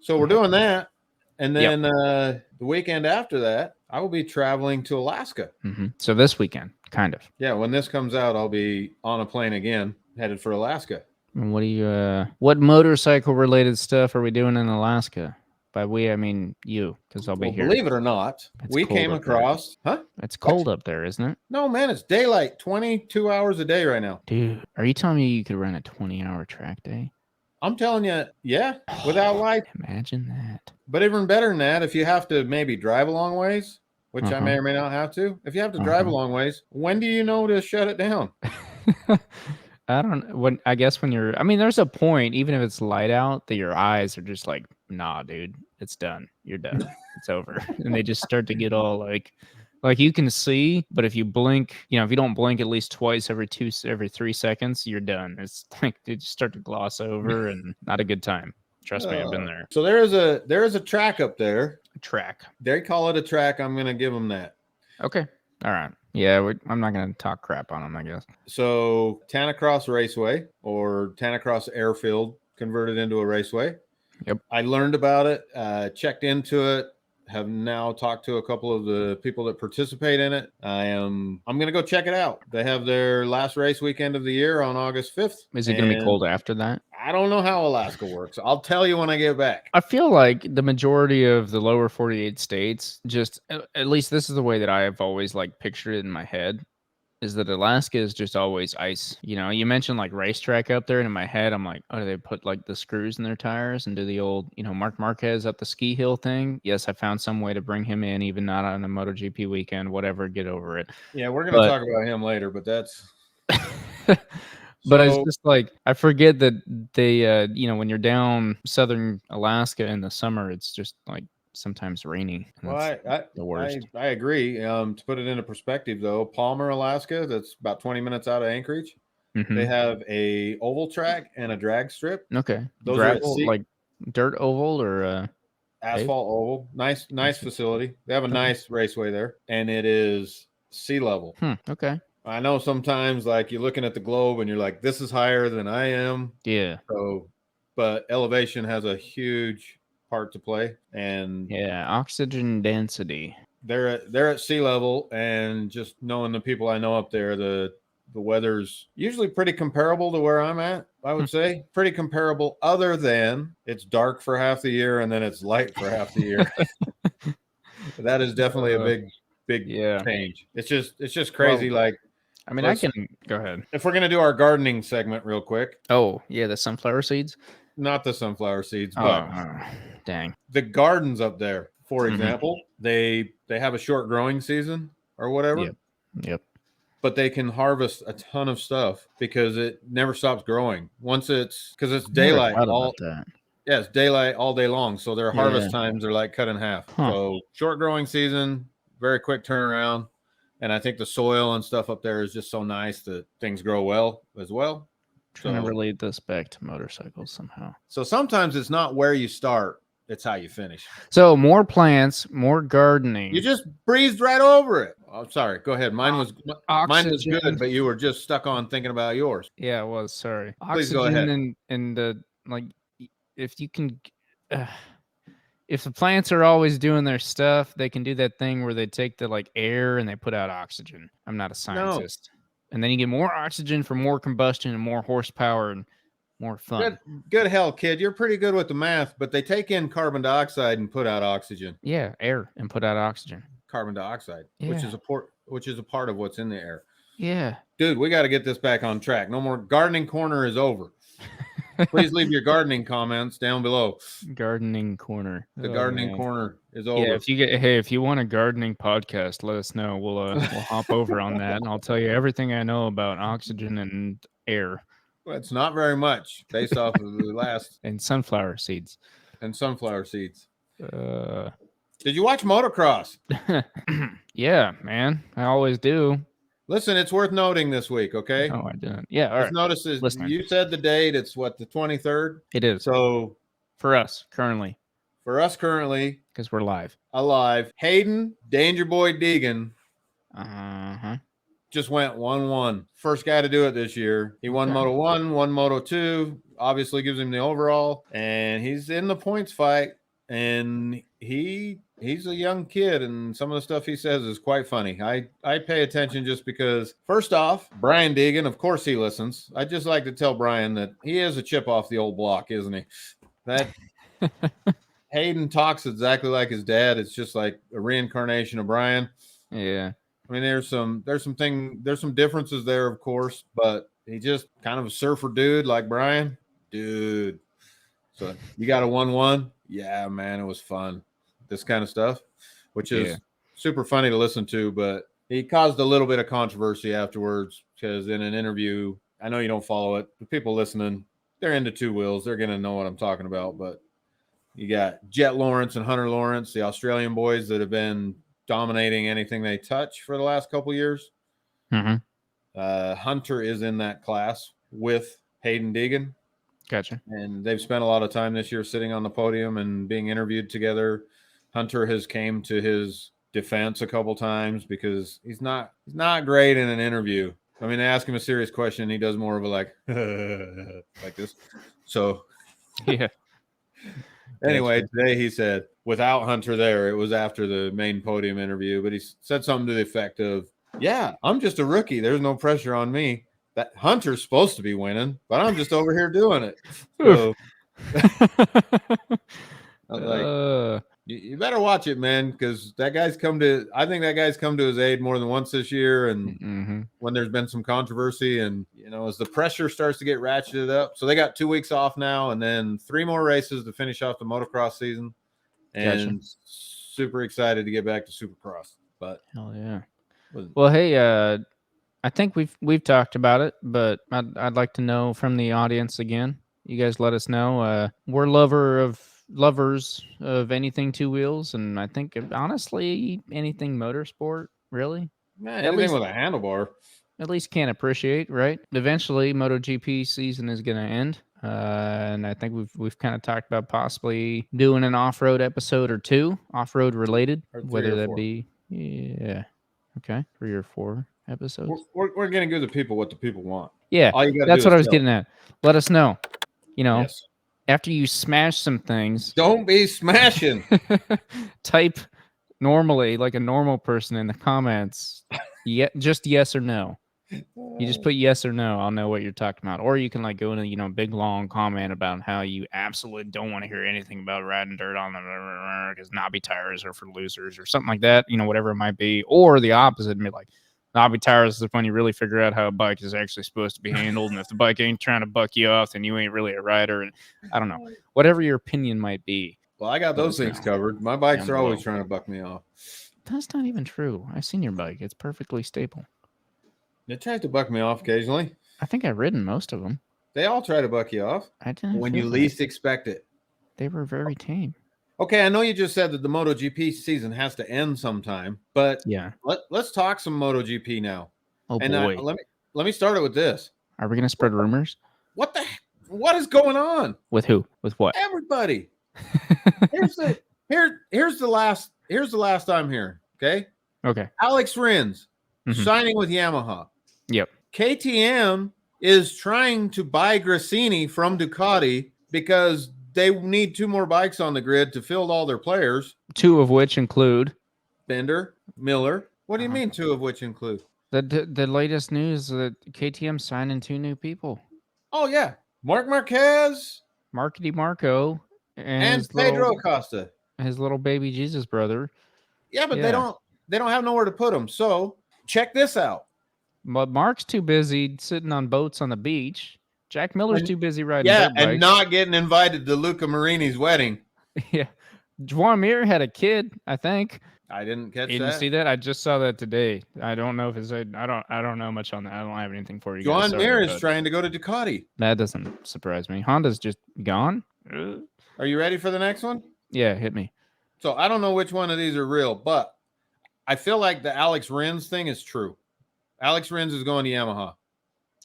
So we're doing that. And then the weekend after that, I will be traveling to Alaska. Mm-hmm. So this weekend, kind of. Yeah, when this comes out, I'll be on a plane again, headed for Alaska. And what motorcycle related stuff are we doing in Alaska? By we, I mean you, because I'll be here. Believe it or not, we came across. Huh? It's cold up there, isn't it? No, man, it's daylight, 22 hours a day right now. Dude, are you telling me you could run a 20-hour track day? I'm telling you, yeah, without light. Imagine that. But even better than that, if you have to maybe drive a long ways, which I may or may not have to, if you have to drive a long ways, when do you know to shut it down? I don't. I guess when you're. I mean, there's a point, even if it's light out, that your eyes are just like, nah, dude, it's done. You're done. It's over, and they just start to get all like you can see, but if you blink, if you don't blink at least twice every 3 seconds, you're done. It's like they just start to gloss over, and not a good time. Trust me, I've been there. So there is a track up there. A track. They call it a track. I'm gonna give them that. Okay. All right. Yeah, I'm not going to talk crap on them, I guess. So Tanacross Raceway, or Tanacross Airfield, converted into a raceway. Yep. I learned about it, checked into it, have now talked to a couple of the people that participate in it. I'm going to go check it out. They have their last race weekend of the year on August 5th. Is it going to be cold after that? I don't know how Alaska works. I'll tell you when I get back. I feel like the majority of the lower 48 states, just at least this is the way that I have always pictured it in my head, is that Alaska is just always ice. You mentioned racetrack up there, and in my head, I'm like, oh, do they put the screws in their tires and do the old, Mark Marquez up the ski hill thing? Yes, I found some way to bring him in, even not on a MotoGP weekend, whatever, get over it. Yeah, we're going to talk about him later, but that's... But it's just I forget that they, when you're down southern Alaska in the summer, it's just sometimes rainy. Well, the worst. I agree. To put it into perspective, though, Palmer, Alaska, that's about 20 minutes out of Anchorage. Mm-hmm. They have a oval track and a drag strip. Okay. Those gravel, are dirt oval or asphalt oval. Nice facility. They have a nice raceway there, and it is sea level. Okay. I know sometimes you're looking at the globe and you're like, this is higher than I am. Yeah. So, but elevation has a huge part to play. And yeah, oxygen density. They're at sea level, and just knowing the people I know up there, the weather's usually pretty comparable to where I'm at. I would say pretty comparable, other than it's dark for half the year and then it's light for half the year. That is definitely a big change. It's just crazy. Well, I can go ahead. If we're gonna do our gardening segment real quick. Oh yeah, the sunflower seeds. Not the sunflower seeds, but dang, the gardens up there. For example, they have a short growing season or whatever, Yep. but they can harvest a ton of stuff because it never stops growing. Once it's because it's Never daylight thought all about that. yeah, it's daylight all day long. So their harvest times are like cut in half. Huh. So short growing season, very quick turnaround. And I think the soil and stuff up there is just so nice that things grow well as well. Trying to relate this back to motorcycles somehow. So sometimes it's not where you start, it's how you finish. So more plants, more gardening. You just breezed right over it. Oh, sorry. Go ahead. Mine was Oxygen. good, but you were just stuck on thinking about yours. Yeah, it was. Sorry. Please go ahead. Oxygen and the like. If you can, if the plants are always doing their stuff, they can do that thing where they take the like air and they put out oxygen. I'm not a scientist. And then you get more oxygen for more combustion and more horsepower and more fun. Good hell, kid. You're pretty good with the math, but they take in carbon dioxide and put out oxygen. Yeah, air and put out oxygen. Carbon dioxide, Yeah. which is a part of what's in the air. Yeah. Dude, we got to get this back on track. No more gardening corner is over. Please leave your gardening comments down below. Gardening corner. The gardening corner is over. Yeah, if you want a gardening podcast, let us know. We'll hop over on that, and I'll tell you everything I know about oxygen and air. Well, it's not very much based off of the last. And sunflower seeds. And sunflower seeds. Did you watch motocross? Yeah, man. I always do. Listen, it's worth noting this week, okay? No, I didn't. Yeah, all right. Notice you said the date. It's what, the 23rd? It is. So for us currently, because we're live, Hayden Danger Boy Deegan just went 1-1. First guy to do it this year. He won Moto 1, won Moto 2. Obviously gives him the overall, and he's in the points fight. And he's a young kid, and some of the stuff he says is quite funny. I pay attention just because, first off, Brian Deegan, of course he listens. I just like to tell Brian that he is a chip off the old block, isn't he? That Hayden talks exactly like his dad. It's just like a reincarnation of Brian. Yeah. I mean, there's some differences there, of course, but he just kind of a surfer dude like Brian. Dude. So you got a 1-1? Yeah, man, it was fun. This kind of stuff, which is super funny to listen to, but he caused a little bit of controversy afterwards because in an interview, I know you don't follow it, but people listening, they're into two wheels. They're going to know what I'm talking about, but you got Jet Lawrence and Hunter Lawrence, the Australian boys that have been dominating anything they touch for the last couple years. Mm-hmm. Hunter is in that class with Hayden Deegan. Gotcha. And they've spent a lot of time this year sitting on the podium and being interviewed together. Hunter has came to his defense a couple times because he's not great in an interview. I mean, they ask him a serious question, and he does more of a like this. So yeah. Anyway, today he said without Hunter there, it was after the main podium interview, but he said something to the effect of, "Yeah, I'm just a rookie. There's no pressure on me. That Hunter's supposed to be winning, but I'm just over here doing it." So I was like, you better watch it, man, because I think that guy's come to his aid more than once this year. And when there's been some controversy and, as the pressure starts to get ratcheted up. So they got 2 weeks off now and then 3 more races to finish off the motocross season. And super excited to get back to Supercross. But hell yeah. Well, hey, I think we've talked about it, but I'd like to know from the audience again. You guys let us know. We're lovers of anything two wheels, and I think honestly anything motorsport, really. Anything with a handlebar. At least can appreciate, right? Eventually, MotoGP season is going to end, and I think we've kind of talked about possibly doing an off-road episode or 2, off-road related, whether that be 3 or 4 episodes. We're going to give the people what the people want. Yeah, that's what I was getting at. Let us know. Yes. After you smash some things, don't be smashing. Type normally like a normal person in the comments. Just yes or no. You just put yes or no. I'll know what you're talking about. Or you can go in a big long comment about how you absolutely don't want to hear anything about riding dirt on them because knobby tires are for losers or something like that. Whatever it might be. Or the opposite, and be like, knobby tires is when you really figure out how a bike is actually supposed to be handled. And if the bike ain't trying to buck you off, then you ain't really a rider. And I don't know. Whatever your opinion might be, Well, I got those Let us things know covered. My bikes down are always below. trying to buck me off. That's not even true. I've seen your bike. It's perfectly stable. It tries to buck me off occasionally. I think I've ridden most of them. They all try to buck you off I didn't when feel you that. least expect it. They were very tame. Okay, I know you just said that the MotoGP season has to end sometime, but Yeah. let's talk some MotoGP now. Oh And boy. let me start it with this. Are we gonna spread rumors? What is going on? With who? With what? Everybody. Here's the last I'm here. Okay. Okay. Alex Rins Mhm. signing with Yamaha. Yep. KTM is trying to buy Grassini from Ducati because they need 2 more bikes on the grid to fill all their players. 2 of which include Bender, Miller. What do you Uh-huh. mean 2 of which include? the latest news that KTM signing 2 new people. Oh yeah, Mark Marquez Marky Marco and Pedro Acosta. his little baby Jesus brother. Yeah, but Yeah. they don't have nowhere to put them. So check this out. But Mark's too busy sitting on boats on the beach. Jack Miller's too busy riding Yeah, dirt and bikes. not getting invited to Luca Marini's wedding. Yeah. Juan Mir had a kid, I think. I didn't catch You didn't that. see that? I just saw that today. I don't know if it's I don't know much on that. I don't have anything for you guys. John Sorry, Mir is but trying to go to Ducati. that doesn't surprise me. Honda's just gone. Are you ready for the next one? Yeah, hit me. So I don't know which one of these are real, but I feel like the Alex Rins thing is true. Alex Rins is going to Yamaha.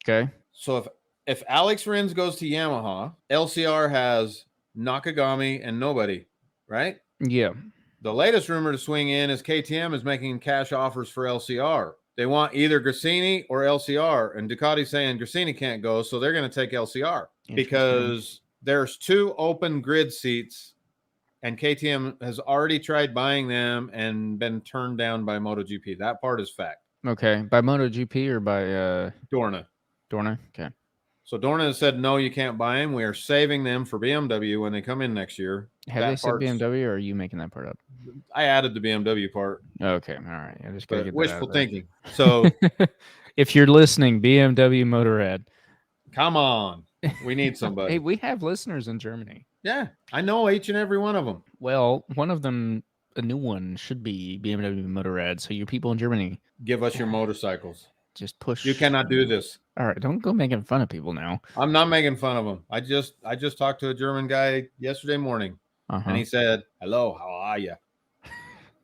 Okay. So if Alex Rins goes to Yamaha, LCR has Nakagami and nobody, right? Yeah. The latest rumor to swing in is KTM is making cash offers for LCR. They want either Grassini or LCR, and Ducati's saying Grassini can't go, so they're going to take LCR because there's 2 open grid seats, and KTM has already tried buying them and been turned down by MotoGP. That part is fact. Okay. By MotoGP or by Dorna. Okay. So Dorna has said, no, you can't buy them. We are saving them for BMW when they come in next year. Have they said BMW, or are you making that part up? I added the BMW part. Okay. All right. I just gotta get that wishful out of there. thinking. So if you're listening, BMW Motorrad, come on. We need somebody. Hey, we have listeners in Germany. Yeah, I know each and every one of them. Well, one of them, a new one, should be BMW Motorrad. So your people in Germany, give us your motorcycles. Just push. You cannot do this. All right, don't go making fun of people now. I'm not making fun of them. I just talked to a German guy yesterday morning, and he said, "Hello, how are you?"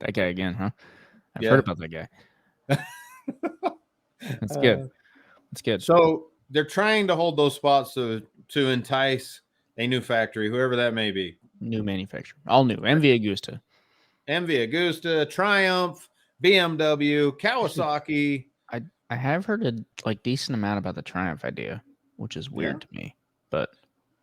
That guy again, huh? I've heard about that guy. That's good. That's good. So they're trying to hold those spots to entice a new factory, whoever that may be. New manufacturer, all new. MV Agusta, Triumph, BMW, Kawasaki. I have heard a decent amount about the Triumph idea, which is weird to me. But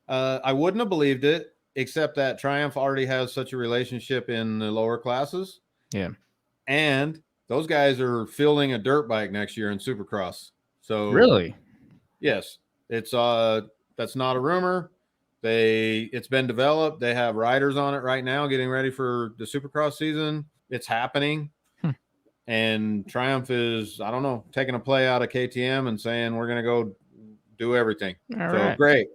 I wouldn't have believed it, except that Triumph already has such a relationship in the lower classes. Yeah. And those guys are fielding a dirt bike next year in Supercross. So really? Yes. It's that's not a rumor. It's been developed. They have riders on it right now getting ready for the Supercross season. It's happening. And Triumph is, I don't know, taking a play out of KTM and saying we're going to go do everything. All right. Great.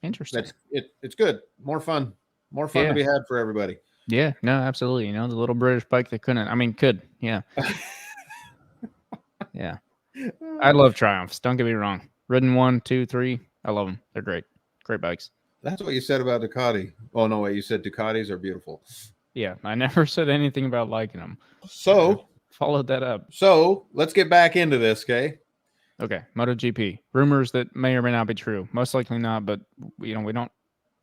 Interesting. It's good. More fun to be had for everybody. Yeah, no, absolutely. The little British bike that could. Yeah. Yeah. I love Triumphs. Don't get me wrong. Ridden 1, 2, 3. I love them. They're great. Great bikes. That's what you said about Ducati. Oh, no, wait. You said Ducatis are beautiful. Yeah. I never said anything about liking them. So followed that up. So let's get back into this, okay? Okay. MotoGP. Rumors that may or may not be true. Most likely not, but we don't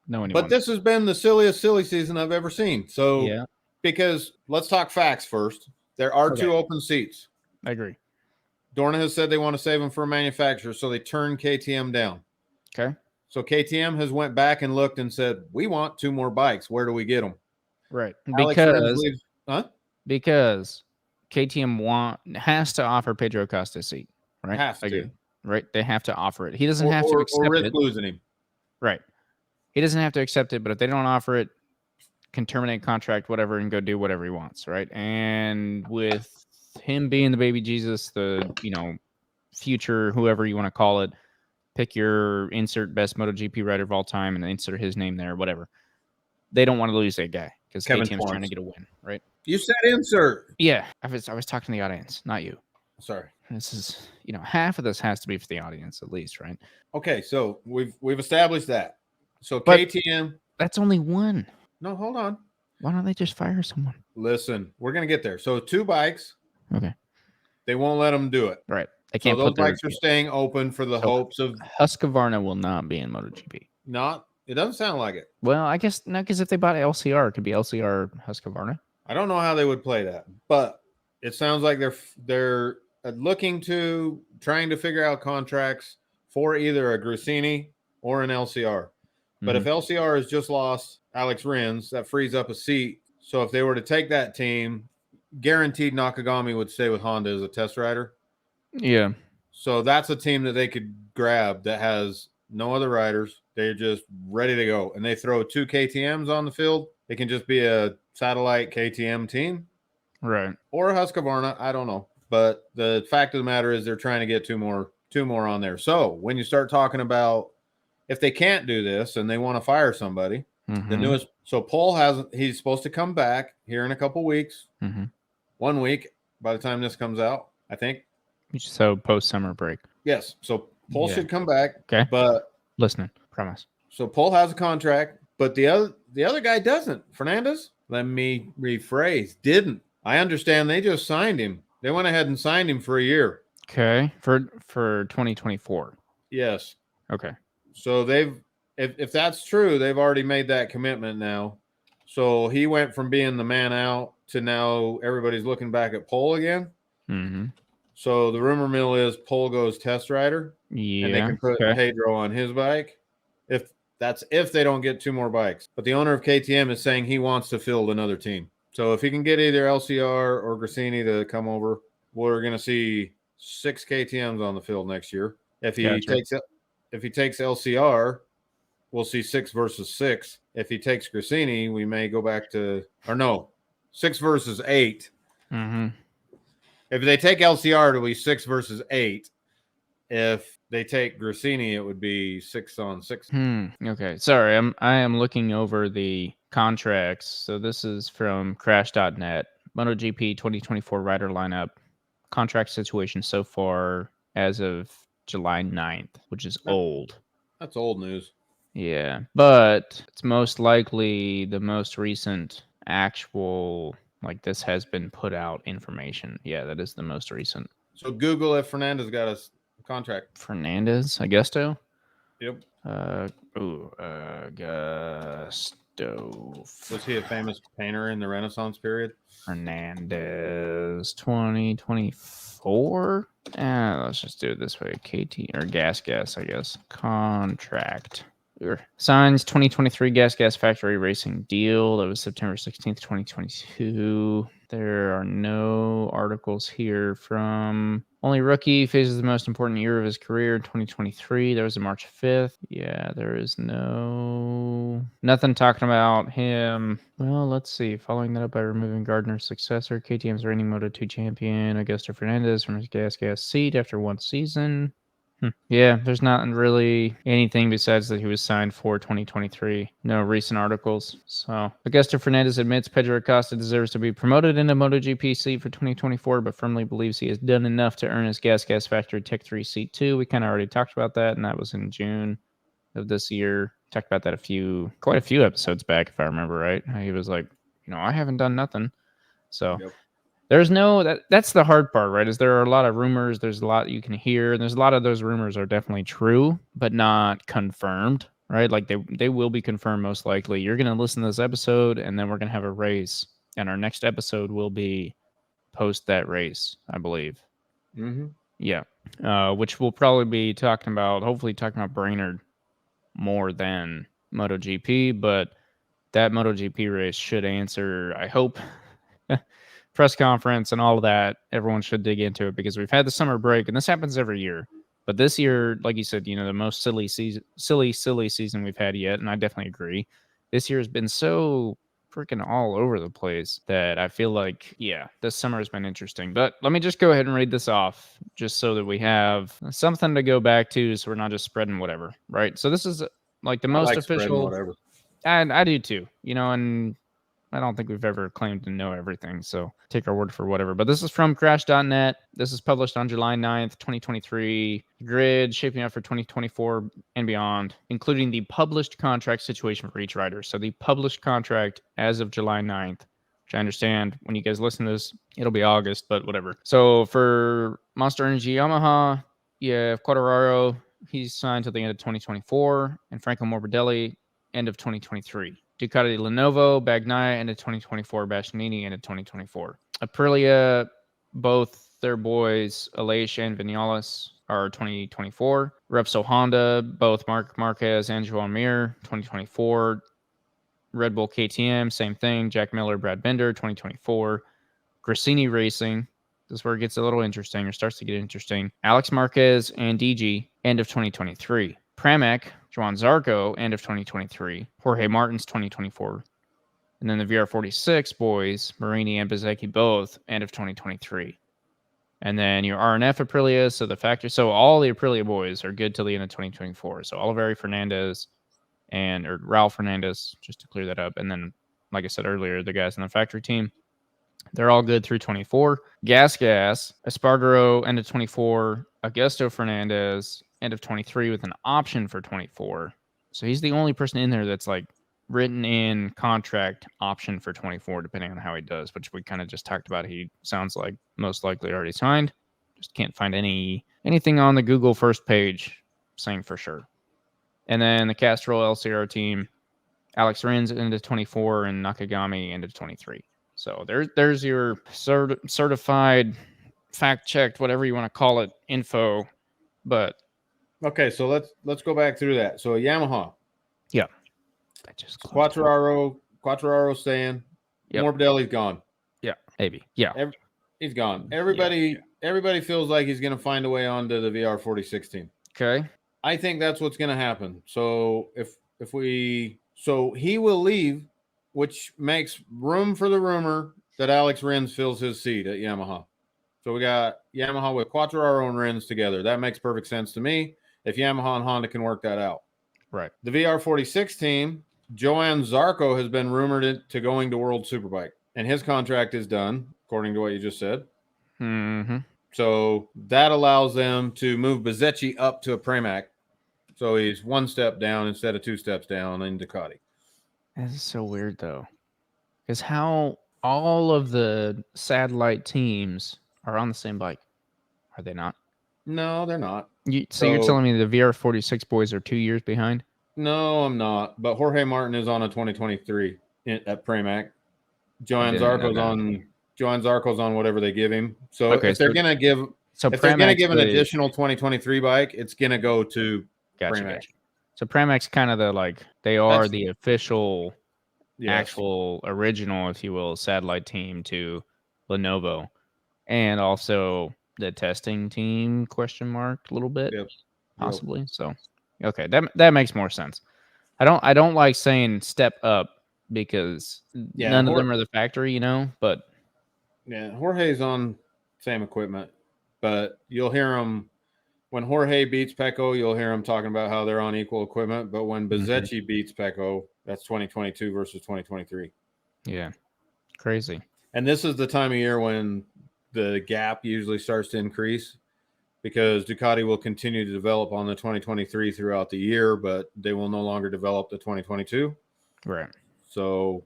know anyone. But this has been the silliest silly season I've ever seen. So yeah. Because let's talk facts first. There are 2 open seats. I agree. Dorna has said they want to save them for a manufacturer, so they turned KTM down. Okay. So KTM has went back and looked and said, we want 2 more bikes. Where do we get them? Right. Because KTM has to offer Pedro Acosta a seat, right? Has to. Right? They have to offer it. He doesn't have to accept or risk it. losing him. Right. He doesn't have to accept it, but if they don't offer it, can terminate contract, whatever, and go do whatever he wants, right? And with him being the baby Jesus, the future, whoever you want to call it, pick your insert best MotoGP rider of all time and insert his name there, whatever. They don't want to lose that guy. because Kevin KTM's trying to Schwantz. get a win, right? You said insert. Yeah, I was talking to the audience, not you. Sorry. This is, half of this has to be for the audience at least, right? Okay, so we've established that. So But- KTM. That's only one. No, hold on. Why don't they just fire someone? Listen, we're gonna get there. So 2 bikes. Okay, They won't let them do it. right. They So can't those put their bikes are staying open for the So- hopes of Husqvarna will not be in MotoGP. not. It doesn't sound like it. Well, I guess not, because if they bought LCR, it could be LCR Husqvarna. I don't know how they would play that, but it sounds like they're trying to figure out contracts for either a Grissini or an LCR. But if LCR has just lost Alex Rins, that frees up a seat. So if they were to take that team, guaranteed Nakagami would stay with Honda as a test rider. Yeah. So that's a team that they could grab that has no other riders. They're just ready to go. And they throw 2 KTMs on the field. It can just be a satellite KTM team. Right. Or a Husqvarna. I don't know. But the fact of the matter is they're trying to get two more on there. So when you start talking about if they can't do this and they want to fire somebody, the newest. So Paul he's supposed to come back here in a couple weeks. 1 week by the time this comes out, I think. So post summer break. Yes. So Paul Yeah. should come back. Okay. But Listening. Promise. so Paul has a contract, but the other guy doesn't. Fernandez, let me rephrase, didn't. I understand they just signed him. They went ahead and signed him for a year. Okay. For 2024. Yes. Okay. So if that's true, they've already made that commitment now. So he went from being the man out to now everybody's looking back at Pole again. So the rumor mill is Pole goes test rider. Yeah. And they can put Pedro on his bike. If they don't get 2 more bikes. But the owner of KTM is saying he wants to field another team. So if he can get either LCR or Grissini to come over, we're going to see 6 KTMs on the field next year. If he takes LCR, we'll see 6 versus 6. If he takes Grissini, we may go back to 6 versus 8. If they take LCR, it'll be 6 versus 8. If they take Grissini, it would be 6 on 6. Okay. Sorry, I am looking over the contracts. So this is from Crash.net. MotoGP 2024 rider lineup. Contract situation so far as of July 9th, which is old. That's old news. Yeah. But it's most likely the most recent actual, like, this has been put out information. Yeah, that is the most recent. So Google if Fernandez got a contract. Fernandez, Augusto? Yep. Augusto. Was he a famous painter in the Renaissance period? Fernandez 2024. Let's just do it this way. KT or gas, I guess. Contract. Signs 2023 Gas Factory Racing deal. That was September 16th, 2022. There are no articles here from only rookie faces the most important year of his career in 2023. That was on March 5th. Yeah, there is nothing talking about him. Well, let's see. Following that up by removing Gardner's successor, KTM's reigning Moto2 champion, Augusto Fernandez, from his gas seat after 1 season. Yeah, there's not really anything besides that he was signed for 2023. No recent articles. So Augusto Fernandez admits Pedro Acosta deserves to be promoted into MotoGP seat for 2024, but firmly believes he has done enough to earn his Gas Factory Tech 3 seat 2. We kind of already talked about that, and that was in June of this year. Talked about that quite a few episodes back, if I remember right. He was like, I haven't done nothing. So. Yep. There's that's the hard part, right? Is there are a lot of rumors. There's a lot you can hear. And there's a lot of those rumors are definitely true, but not confirmed, right? Like they will be confirmed most likely. You're going to listen to this episode, and then we're going to have a race. And our next episode will be post that race, I believe. Yeah. Which we'll probably be hopefully talking about Brainerd more than MotoGP, but that MotoGP race should answer, I hope, press conference and all of that. Everyone should dig into it because we've had the summer break, and this happens every year. But this year, like you said, the most silly season we've had yet, and I definitely agree. This year has been so freaking all over the place that I feel like, this summer has been interesting. But let me just go ahead and read this off just so that we have something to go back to, so we're not just spreading whatever, right? So this is like the most official. Whatever. And I do too, and I don't think we've ever claimed to know everything, so take our word for whatever. But this is from Crash.net. This is published on July 9th, 2023. Grid shaping up for 2024 and beyond, including the published contract situation for each rider. So the published contract as of July 9th, which I understand when you guys listen to this, it'll be August, but whatever. So for Monster Energy Yamaha, you have Quattararo. He's signed till the end of 2024, and Franco Morbidelli, end of 2023. Ducati Lenovo, Bagnaia, end of 2024. Bastianini, end of 2024. Aprilia, both their boys, Aleix and Vinales, are 2024. Repsol Honda, both Marc Marquez and Joan Mir, 2024. Red Bull KTM, same thing. Jack Miller, Brad Binder, 2024. Gresini Racing, this is where it gets a little interesting, or starts to get interesting. Alex Marquez and DG, end of 2023. Pramac, Joan Zarco, end of 2023. Jorge Martins, 2024. And then the VR46 boys, Marini and Bezecchi, both end of 2023. And then your RNF Aprilia, so the factory, so all the Aprilia boys are good till the end of 2024. So Oliveri Fernandez or Ralph Fernandez, just to clear that up. And then, like I said earlier, the guys in the factory team, they're all good through 24. Gas, Espargaro, end of 24. Augusto Fernandez, end of 23 with an option for 24. So he's the only person in there that's like written in contract option for 24, depending on how he does, which we kind of just talked about. He sounds like most likely already signed. Just can't find anything on the Google first page saying for sure. And then the Castrol LCR team, Alex Rins into 24 and Nakagami into 23. So there's your certified, fact-checked, whatever you want to call it, info. But okay, so let's go back through that. So a Yamaha. Yeah. Quattararo staying. Yep. Morbidelli's gone. Yeah, maybe. Yeah. He's gone. Everybody feels like he's going to find a way onto the VR46 team. Okay. I think that's what's going to happen. So so he will leave, which makes room for the rumor that Alex Rins fills his seat at Yamaha. So we got Yamaha with Quattararo and Rins together. That makes perfect sense to me if Yamaha and Honda can work that out. Right. The VR46 team, Joan Zarco has been rumored to going to World Superbike, and his contract is done, according to what you just said. Mm-hmm. So that allows them to move Bezecchi up to a Pramac. So he's one step down instead of two steps down in Ducati. This is so weird, though. Because how all of the satellite teams are on the same bike. Are they not? No, they're not. So you're telling me the VR46 boys are 2 years behind? No, I'm not. But Jorge Martin is on a 2023 at Pramac. Joan Zarco's on whatever they give him. So if they're gonna give an additional 2023 bike, it's gonna go to Pramac. Gotcha. So Pramac's kind of the official, actual original, if you will, satellite team to Lenovo, and also the testing team ? A little bit, possibly. So, okay, that makes more sense. I don't like saying step up because none of them are the factory, but yeah, Jorge's on same equipment, but you'll hear him when Jorge beats Pecco, you'll hear him talking about how they're on equal equipment, but when Bezecchi beats Pecco, that's 2022 versus 2023. Yeah. Crazy. And this is the time of year when the gap usually starts to increase because Ducati will continue to develop on the 2023 throughout the year, but they will no longer develop the 2022. Right. So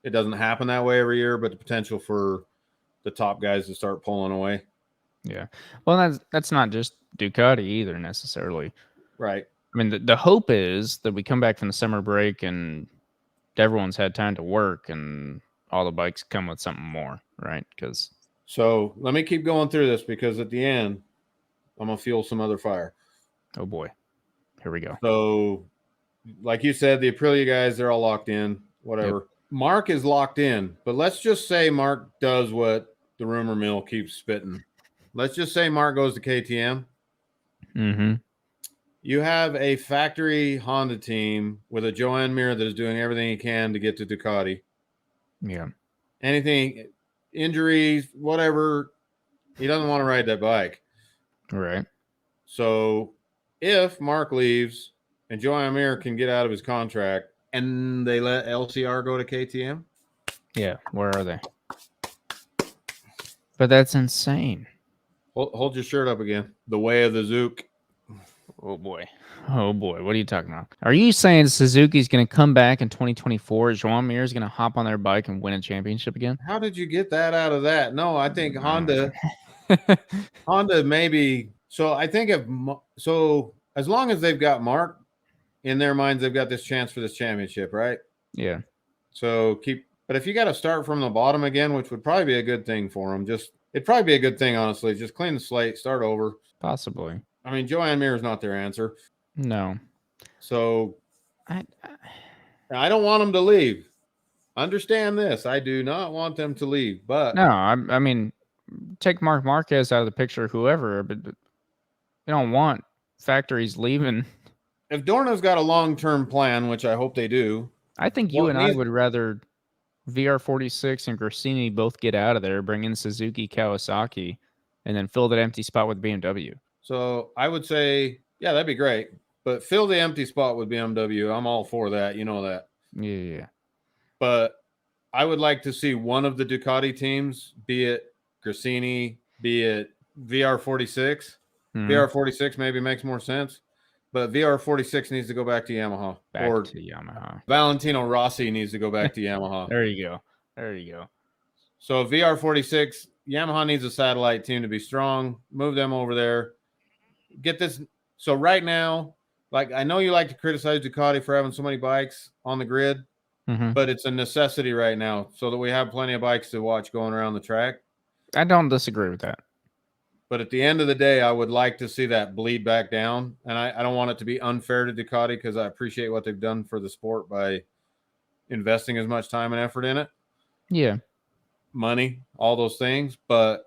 it doesn't happen that way every year, but the potential for the top guys to start pulling away. Yeah. Well, that's not just Ducati either necessarily. Right. I mean, the hope is that we come back from the summer break and everyone's had time to work and all the bikes come with something more, right? So let me keep going through this because at the end, I'm going to fuel some other fire. Oh, boy. Here we go. So, like you said, the Aprilia guys, they're all locked in, whatever. Yep. Mark is locked in, but let's just say Mark does what the rumor mill keeps spitting. Let's just say Mark goes to KTM. Mm-hmm. You have a factory Honda team with a Joan Mir that is doing everything he can to get to Ducati. Yeah. Anything, injuries, whatever, he doesn't want to ride that bike. Right. So if Mark leaves and Joan Mir can get out of his contract and they let LCR go to KTM, Yeah, where are they? But that's insane. Hold your shirt up again. The way of the Zook. Oh boy. Oh boy. What are you talking about? Are you saying Suzuki's going to come back in 2024? Joan Mir is going to hop on their bike and win a championship again? How did you get that out of that? No, I think Honda maybe. So I think so as long as they've got Mark in their minds, they've got this chance for this championship, right? Yeah. So but if you got to start from the bottom again, which would probably be a good thing for them, it'd probably be a good thing, honestly. Just clean the slate, start over. Possibly. I mean, Joanne Mir is not their answer. No. So I don't want them to leave. Understand this. I do not want them to leave, but no, I mean, take Mark Marquez out of the picture, whoever, but you don't want factories leaving. if Dorna's got a long-term plan, which I hope they do, I think you and I would rather VR46 and Grassini both get out of there, bring in Suzuki, Kawasaki, and then fill that empty spot with BMW. So I would say, yeah, that'd be great. But fill the empty spot with BMW. I'm all for that. You know that. Yeah. But I would like to see one of the Ducati teams, be it Grassini, be it VR46. Mm-hmm. VR46 maybe makes more sense. But VR46 needs to go back to Yamaha. Back to Yamaha. Valentino Rossi needs to go back to Yamaha. There you go. So VR46, Yamaha needs a satellite team to be strong. Move them over there. Get this. So right now, like I know you like to criticize Ducati for having so many bikes on the grid, but it's a necessity right now so that we have plenty of bikes to watch going around the track. I don't disagree with that. But at the end of the day, I would like to see that bleed back down. And I don't want it to be unfair to Ducati because I appreciate what they've done for the sport by investing as much time and effort in it. Yeah. Money, all those things. But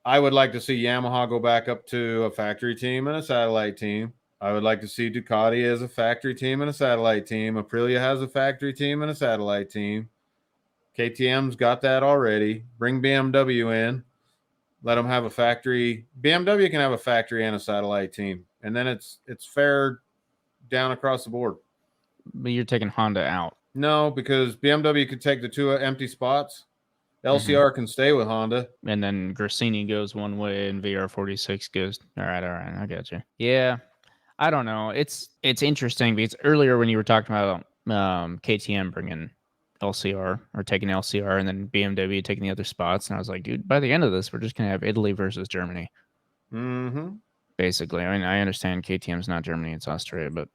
I would like to see Yamaha go back up to a factory team and a satellite team. I would like to see Ducati as a factory team and a satellite team. Aprilia has a factory team and a satellite team. KTM's got that already. Bring BMW in. Let them have a factory. BMW can have a factory and a satellite team. And then it's fair down across the board. But you're taking Honda out. No, because BMW could take the two empty spots. LCR can stay with Honda. And then Grassini goes one way and VR46 goes. All right. I got you. Yeah. I don't know. It's interesting because earlier when you were talking about KTM bringing LCR or taking LCR and then BMW taking the other spots, and I was like, dude, by the end of this, we're just going to have Italy versus Germany. Mm-hmm. Basically. I mean, I understand KTM's not Germany, it's Austria, but,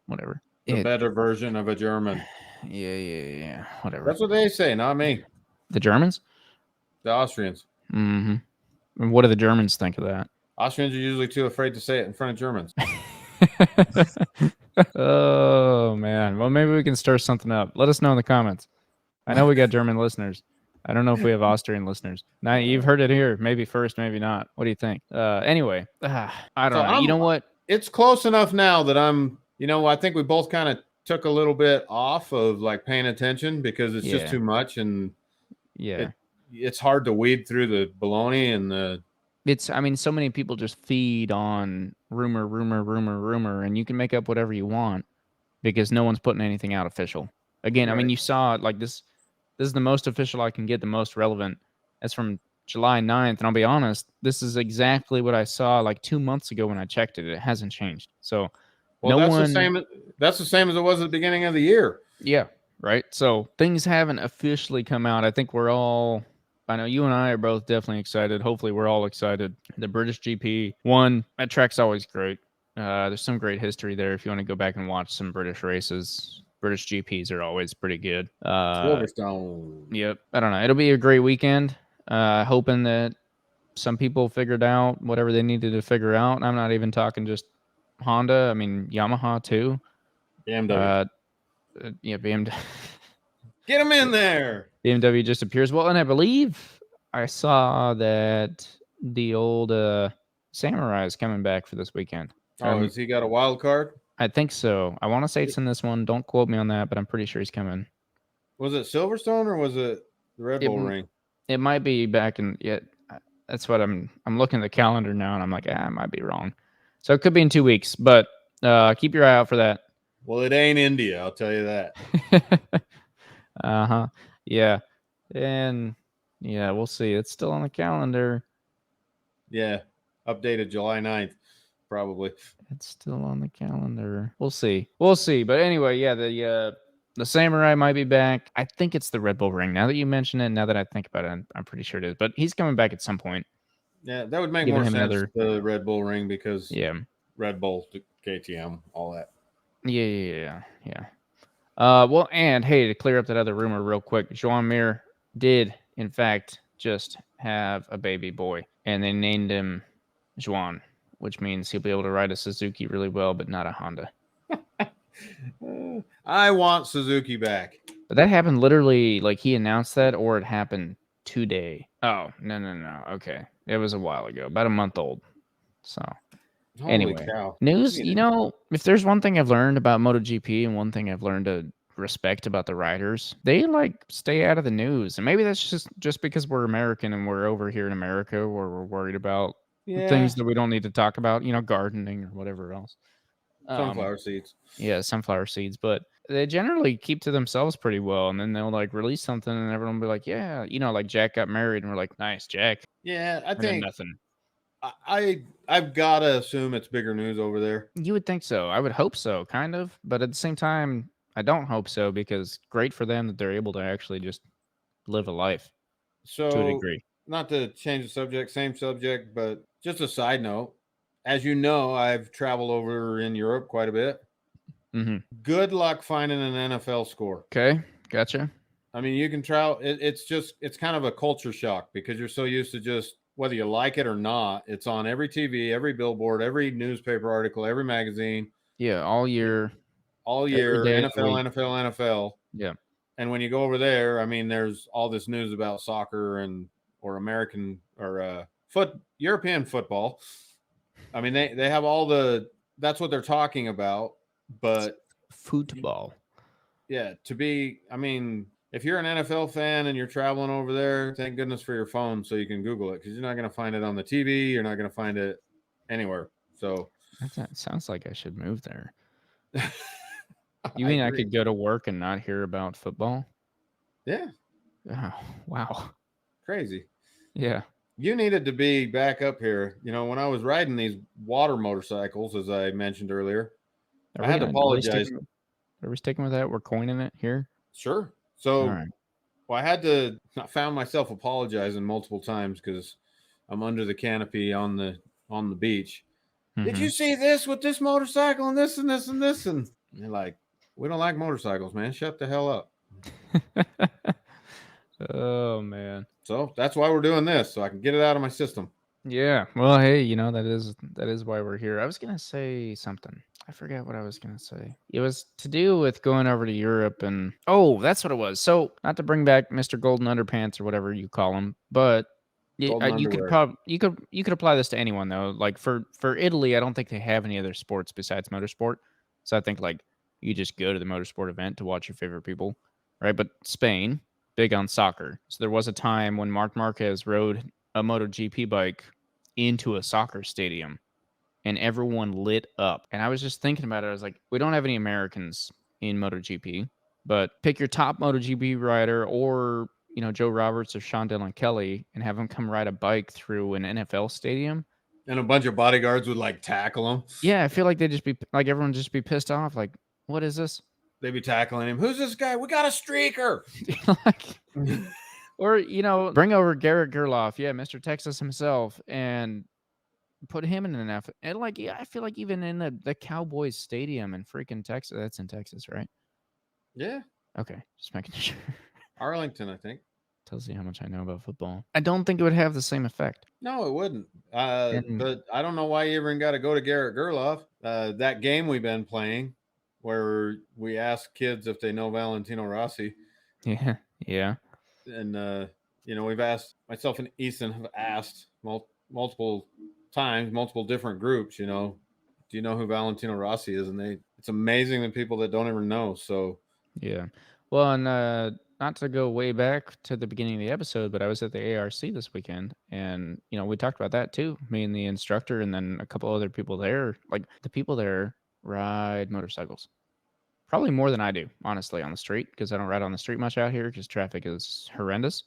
whatever. The better version of a German. Yeah. Whatever. That's what they say, not me. The Germans? The Austrians. Mm-hmm. And what do the Germans think of that? Austrians are usually too afraid to say it in front of Germans. Oh, man. Well, maybe we can stir something up. Let us know in the comments. I know we got German listeners. I don't know if we have Austrian listeners. Now, you've heard it here. Maybe first, maybe not. What do you think? Anyway, I don't know. You know what? It's close enough now that I think we both kind of took a little bit off of like paying attention because it's just too much. And it's hard to weed through the baloney and the... so many people just feed on rumor, and you can make up whatever you want because no one's putting anything out official. Again, right. I mean, you saw it like this is the most official I can get, the most relevant. That's from July 9th, and I'll be honest, this is exactly what I saw like 2 months ago when I checked it. It hasn't changed. So that's the same as it was at the beginning of the year. Yeah, right. So things haven't officially come out. I think I know you and I are both definitely excited. Hopefully we're all excited. The British GP won. That track's always great. There's some great history there if you want to go back and watch some British races. British GPs are always pretty good. Silverstone. Yep. I don't know. It'll be a great weekend. Hoping that some people figured out whatever they needed to figure out. I'm not even talking just Honda. I mean, Yamaha too. BMW. BMW. Get them in there. BMW just appears. Well, and I believe I saw that the old Samurai is coming back for this weekend. Has he got a wild card? I think so. I want to say it's in this one. Don't quote me on that, but I'm pretty sure he's coming. Was it Silverstone or was it the Red Bull Ring? It might be back in. Yeah, that's what I'm looking at the calendar now, and I'm like, I might be wrong. So it could be in 2 weeks, but keep your eye out for that. Well, it ain't India, I'll tell you that. Yeah. And yeah, we'll see. It's still on the calendar. Yeah, updated July 9th, probably. It's still on the calendar. We'll see. We'll see. But anyway, yeah, the samurai might be back. I think it's the Red Bull ring. Now that you mention it, now that I think about it, I'm pretty sure it is. But he's coming back at some point, Yeah, that would make giving more him sense, another. the Red Bull ring, because Yeah, Red Bull, KTM, all that. yeah. Well, and hey, to clear up that other rumor real quick, Joan Mir did in fact just have a baby boy, and they named him Juan, which means he'll be able to ride a Suzuki really well, but not a Honda. I want Suzuki back. But that happened literally, like he announced that, or it happened today. Oh, no. Okay. It was a while ago, about a month old. So, Holy anyway, cow. news, if there's one thing I've learned about MotoGP and one thing I've learned to respect about the riders, they like stay out of the news. And maybe that's just because we're American and we're over here in America where we're worried about Yeah, things that we don't need to talk about, gardening or whatever else. Um, sunflower seeds. Yeah, sunflower seeds, but they generally keep to themselves pretty well, and then they'll like release something, and everyone will be like, "Yeah, like Jack got married," and we're like, "Nice, Jack," Yeah, I and then think nothing. I've got to assume it's bigger news over there. You would think so. I would hope so, kind of, but at the same time, I don't hope so because great for them that they're able to actually just live a life to a So, degree. not to change the subject, same subject, but just a side note. As you know, I've traveled over in Europe quite a bit. Mm-hmm. Good luck finding an NFL score. Okay, gotcha. I mean, you can travel. It's kind of a culture shock because you're so used to just whether you like it or not, it's on every TV, every billboard, every newspaper article, every magazine, Yeah, all year, all every year. day of the NFL, week. NFL, NFL. Yeah, And when you go over there, I mean, there's all this news about soccer and or American or European football. I mean, they have all the that's what they're talking about. But football. yeah, I mean, if you're an NFL fan and you're traveling over there, thank goodness for your phone so you can Google it because you're not going to find it on the TV. You're not going to find it anywhere. So That sounds like I should move there. You I mean I agree. could go to work and not hear about football? Yeah, Oh, wow. crazy. Yeah. You needed to be back up here. You know, when I was riding these water motorcycles, as I mentioned earlier, I had to Are we apologize. sticking? Are we sticking with that? We're coining it here. Sure. All So, right. well, I found myself apologizing multiple times because I'm under the canopy on the beach. Did Mm-hmm. you see this with this motorcycle and this and this and this? And you're like, we don't like motorcycles, man. Shut the hell up. Oh man. So that's why we're doing this, so I can get it out of my system. Yeah. Well, hey, that is why we're here. I was gonna say something. I forget what I was gonna say. It was to do with going over to Europe and that's what it was. So not to bring back Mr. Golden Underpants or whatever you call him, but Golden you could underwear. probably you could apply this to anyone though. Like for Italy, I don't think they have any other sports besides motorsport. So I think like you just go to the motorsport event to watch your favorite people, right? But Spain, big on soccer. So there was a time when Mark Marquez rode a MotoGP bike into a soccer stadium and everyone lit up. And I was just thinking about it. I was like, we don't have any Americans in MotoGP, but pick your top MotoGP rider or, Joe Roberts or Sean Dillon Kelly and have them come ride a bike through an NFL stadium. And a bunch of bodyguards would like tackle him. Yeah, I feel like they'd just be like, everyone just be pissed off. Like, what is this? They'd be tackling him. Who's this guy? We got a streaker. Like, or, bring over Garrett Gerloff. Yeah, Mr. Texas himself. And put him in an F. And like, yeah, I feel like even in the Cowboys Stadium in freaking Texas, that's in Texas, right? Yeah. Okay, just making sure. Arlington, I think. Tells you how much I know about football. I don't think it would have the same effect. No, it wouldn't. And But I don't know why you even got to go to Garrett Gerloff. That game we've been playing, where we ask kids if they know Valentino Rossi, yeah. and we've asked myself and Ethan have asked multiple times, multiple different groups. Do you know who Valentino Rossi is? And it's amazing the people that don't even know. So Yeah. Well, and not to go way back to the beginning of the episode, but I was at the ARC this weekend and, we talked about that too. Me and the instructor and then a couple other people there. Like the people there ride motorcycles. Probably more than I do, honestly, on the street, because I don't ride on the street much out here because traffic is horrendous.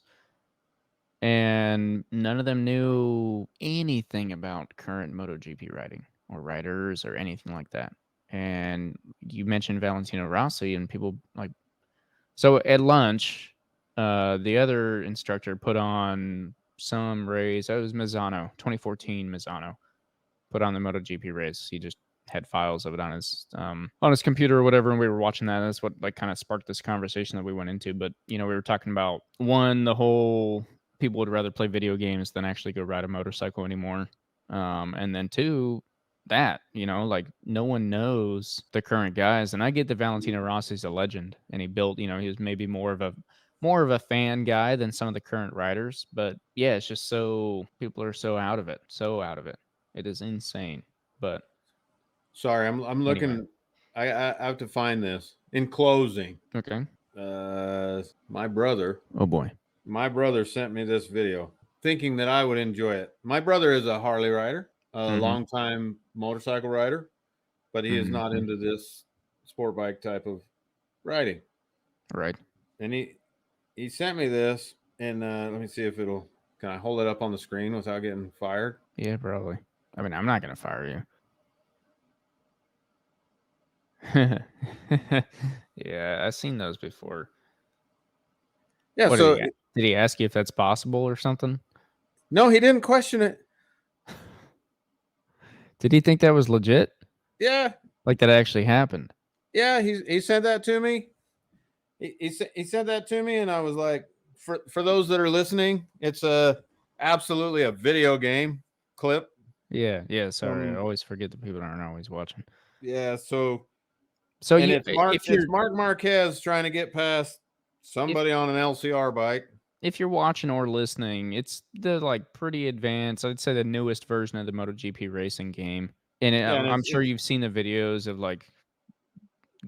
And none of them knew anything about current MotoGP riding or riders or anything like that. And you mentioned Valentino Rossi, and people like, so at lunch, the other instructor put on some race. That was Mazzano, 2014 Mazzano, put on the MotoGP race. He just had files of it on his computer or whatever, and we were watching that. That's what like kind of sparked this conversation that we went into. But we were talking about the whole people would rather play video games than actually go ride a motorcycle anymore. And then two, that like no one knows the current guys. And I get that Valentino Rossi's a legend, and he built. He was maybe more of a fan guy than some of the current riders. But yeah, it's just so people are so out of it. It is insane. But Sorry, I'm anyway, looking. I have to find this. In closing, okay. my brother Oh boy. sent me this video, thinking that I would enjoy it. My brother is a Harley rider, a Mhm. longtime motorcycle rider, but he is not Mhm. into this sport bike type of riding. Right. And he sent me this, and let me see if it'll. Can I hold it up on the screen without getting fired? Yeah, probably. I mean, I'm not gonna fire you. Yeah, I've seen those before. Yeah. What So did he ask you if that's possible or something? no, he didn't question it. Did he think that was legit? Yeah, Like that actually happened? yeah. He said that to me. He said that to me, and I was like, for those that are listening, it's absolutely a video game clip. Yeah, yeah. Sorry, I Um, always forget that people aren't always watching. yeah. So So and you, if It's you're Mark Marquez trying to get past if somebody on an LCR bike. if you're watching or listening, it's the like pretty advanced. I'd say the newest version of the MotoGP racing game, and Yeah, and I'm sure it's you've seen the videos of like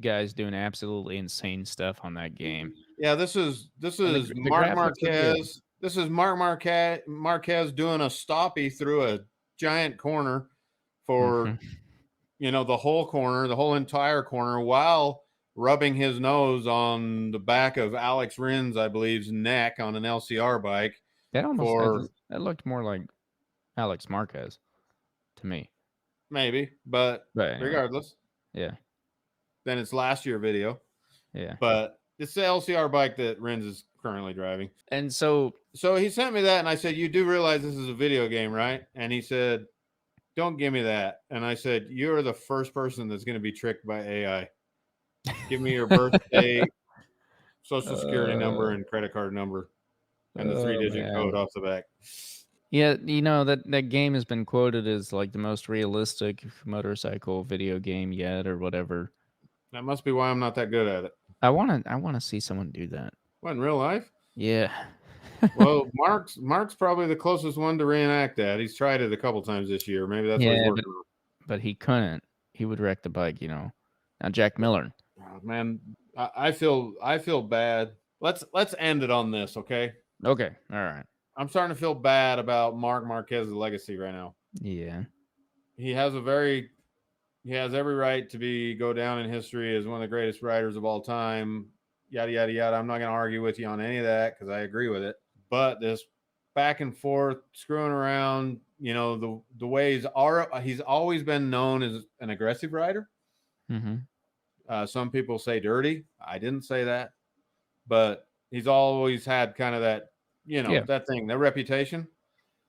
guys doing absolutely insane stuff on that game. yeah. This And is the Mark graphics look good. Marquez. This is Marquez doing a stoppie through a giant corner for Mhm. the whole corner, the whole entire corner, while rubbing his nose on the back of Alex Rins, I believe's neck on an LCR bike for That looked more like Alex Marquez to me. maybe, but But anyway, regardless, yeah, then it's last year video. yeah. But it's the LCR bike that Rins is currently driving. And so So he sent me that, and I said, "You do realize this is a video game, right?" And he said, "Don't give me that." And I said, "You're the first person that's going to be tricked by AI. Give me your birthday, social security number, uh, and credit card number, and the oh 3-digit code man. off the back." Yeah, that game has been quoted as like the most realistic motorcycle video game yet or whatever. That must be why I'm not that good at it. I want to see someone do that. What, in real life? Yeah. Well, Mark's probably the closest one to reenact that. He's tried it a couple times this year. Maybe that's what he's Yeah, working on. but he couldn't. He would wreck the bike. Now Jack Miller. Oh, man, I feel bad. Let's end it on this, okay? Okay. All right. I'm starting to feel bad about Mark Marquez's legacy right now. Yeah. He has he has every right to go down in history as one of the greatest riders of all time. Yada yada yada. I'm not going to argue with you on any of that because I agree with it. But this back and forth screwing around, the way he's always been known as an aggressive rider. Mhm. Some people say dirty. I didn't say that, but he's always had kind of that, Yeah. that thing, that reputation.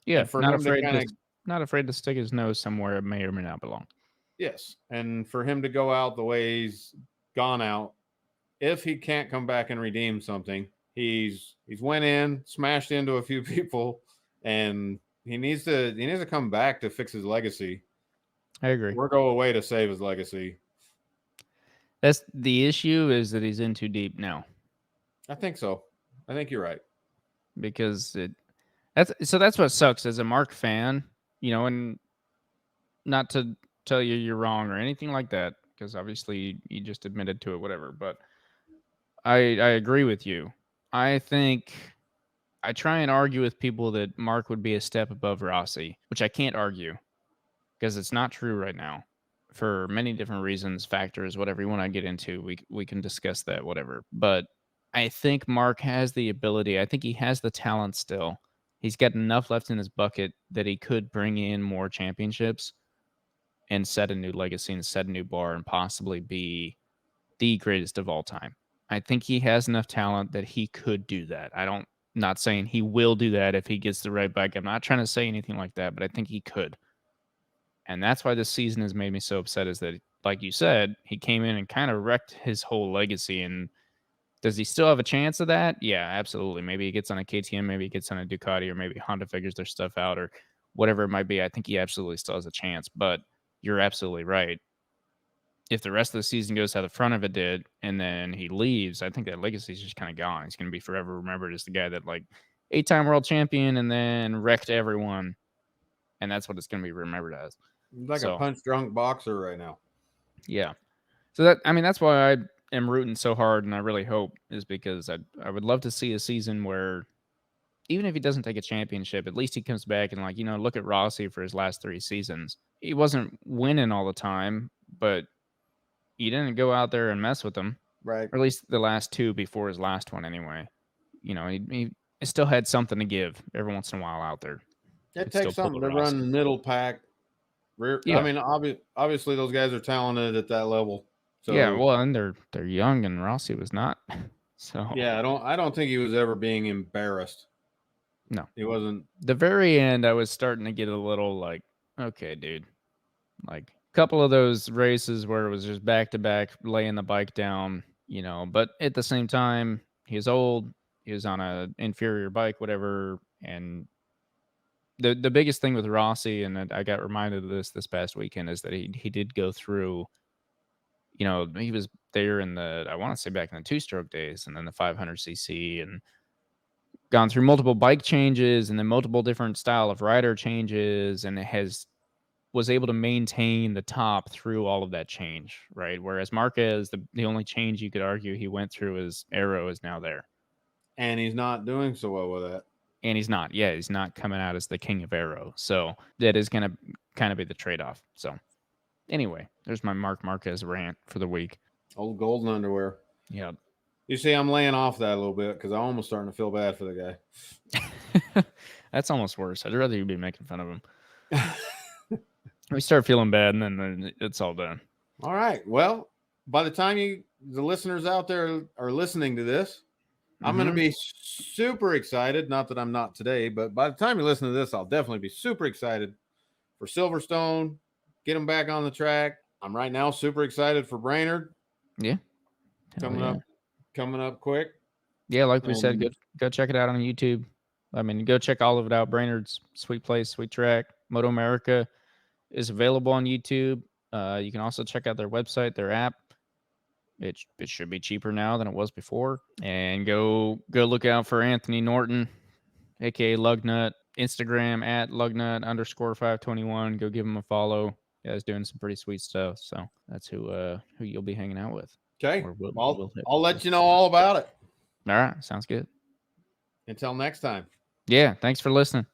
Yeah, And for him to kind of not afraid to stick his nose somewhere it may or may not belong. yes, and for him to go out the way he's gone out, if he can't come back and redeem something, he's went in, smashed into a few people, and he needs to come back to fix his legacy I agree. or go away to save his legacy. That's the issue is that he's in too deep now I think so. I think you're right. because that's what sucks as a Mark fan, and not to tell you you're wrong or anything like that because obviously you just admitted to it, whatever. But I agree with you. I think I try and argue with people that Mark would be a step above Rossi, which I can't argue because it's not true right now. for many different reasons, factors, whatever you want to get into. We can discuss that, whatever. But I think Mark has the ability. I think he has the talent still. He's got enough left in his bucket that he could bring in more championships and set a new legacy and set a new bar and possibly be the greatest of all time. I think he has enough talent that he could do that. Not saying he will do that if he gets the right bike. I'm not trying to say anything like that, but I think he could. And that's why this season has made me so upset is that, like you said, he came in and kind of wrecked his whole legacy. And does he still have a chance of that? Yeah, absolutely. Maybe he gets on a KTM, maybe he gets on a Ducati, or maybe Honda figures their stuff out or whatever it might be. I think he absolutely still has a chance, but you're absolutely right. If the rest of the season goes how the front of it did and then he leaves, I think that legacy is just kind of gone. He's going to be forever remembered as the guy that, like, 8-time world champion and then wrecked everyone. And that's what it's going to be remembered as. He's like So, a punch drunk boxer right now. yeah. So that's why I am rooting so hard, and I really hope is because I would love to see a season where even if he doesn't take a championship, at least he comes back and, like, look at Rossi for his last 3 seasons. He wasn't winning all the time, but he didn't go out there and mess with them. Right. Or at least the last 2 before his last one anyway. He still had something to give every once in a while out there. It takes something to run middle pack. Yeah. I mean, obviously those guys are talented at that level. So yeah, well, and they're young, and Rossi was not. So yeah, I don't think he was ever being embarrassed. No, he wasn't. The very end, I was starting to get a little like, okay, dude, like a couple of those races where it was just back to back, laying the bike down, But at the same time, he was old. He was on an inferior bike, whatever, and the biggest thing with Rossi, and I got reminded of this past weekend, is that he did go through. He was there in I want to say back in the 2-stroke days, and then the 500cc, and gone through multiple bike changes, and then multiple different style of rider changes, and was able to maintain the top through all of that change, right? Whereas Marquez, the only change you could argue he went through is Aero is now there. And he's not doing so well with that. And he's not coming out as the king of Aero. So that is going to kind of be the trade-off. So anyway, there's my Marc Marquez rant for the week. Old golden underwear. Yeah. You see, I'm laying off that a little bit because I'm almost starting to feel bad for the guy. That's almost worse. I'd rather you be making fun of him. We start feeling bad, and then it's all done. All right. Well, by the time the listeners out there are listening to this, I'm going to be super excited. Not that I'm not today, but by the time you listen to this, I'll definitely be super excited for Silverstone. Get them back on the track. I'm right now super excited for Brainerd. Yeah. Coming up quick. Yeah, like we said, go check it out on YouTube. I mean, go check all of it out. Brainerd's sweet place, sweet track. Moto America is available on YouTube. You can also check out their website, their app. It should be cheaper now than it was before. And go look out for Anthony Norton, aka Lugnut. Instagram at Lugnut_521. Go give him a follow. Guy's doing some pretty sweet stuff. So that's who you'll be hanging out with. Okay. I'll let you know all about it. All right. Sounds good. Until next time. Yeah. Thanks for listening.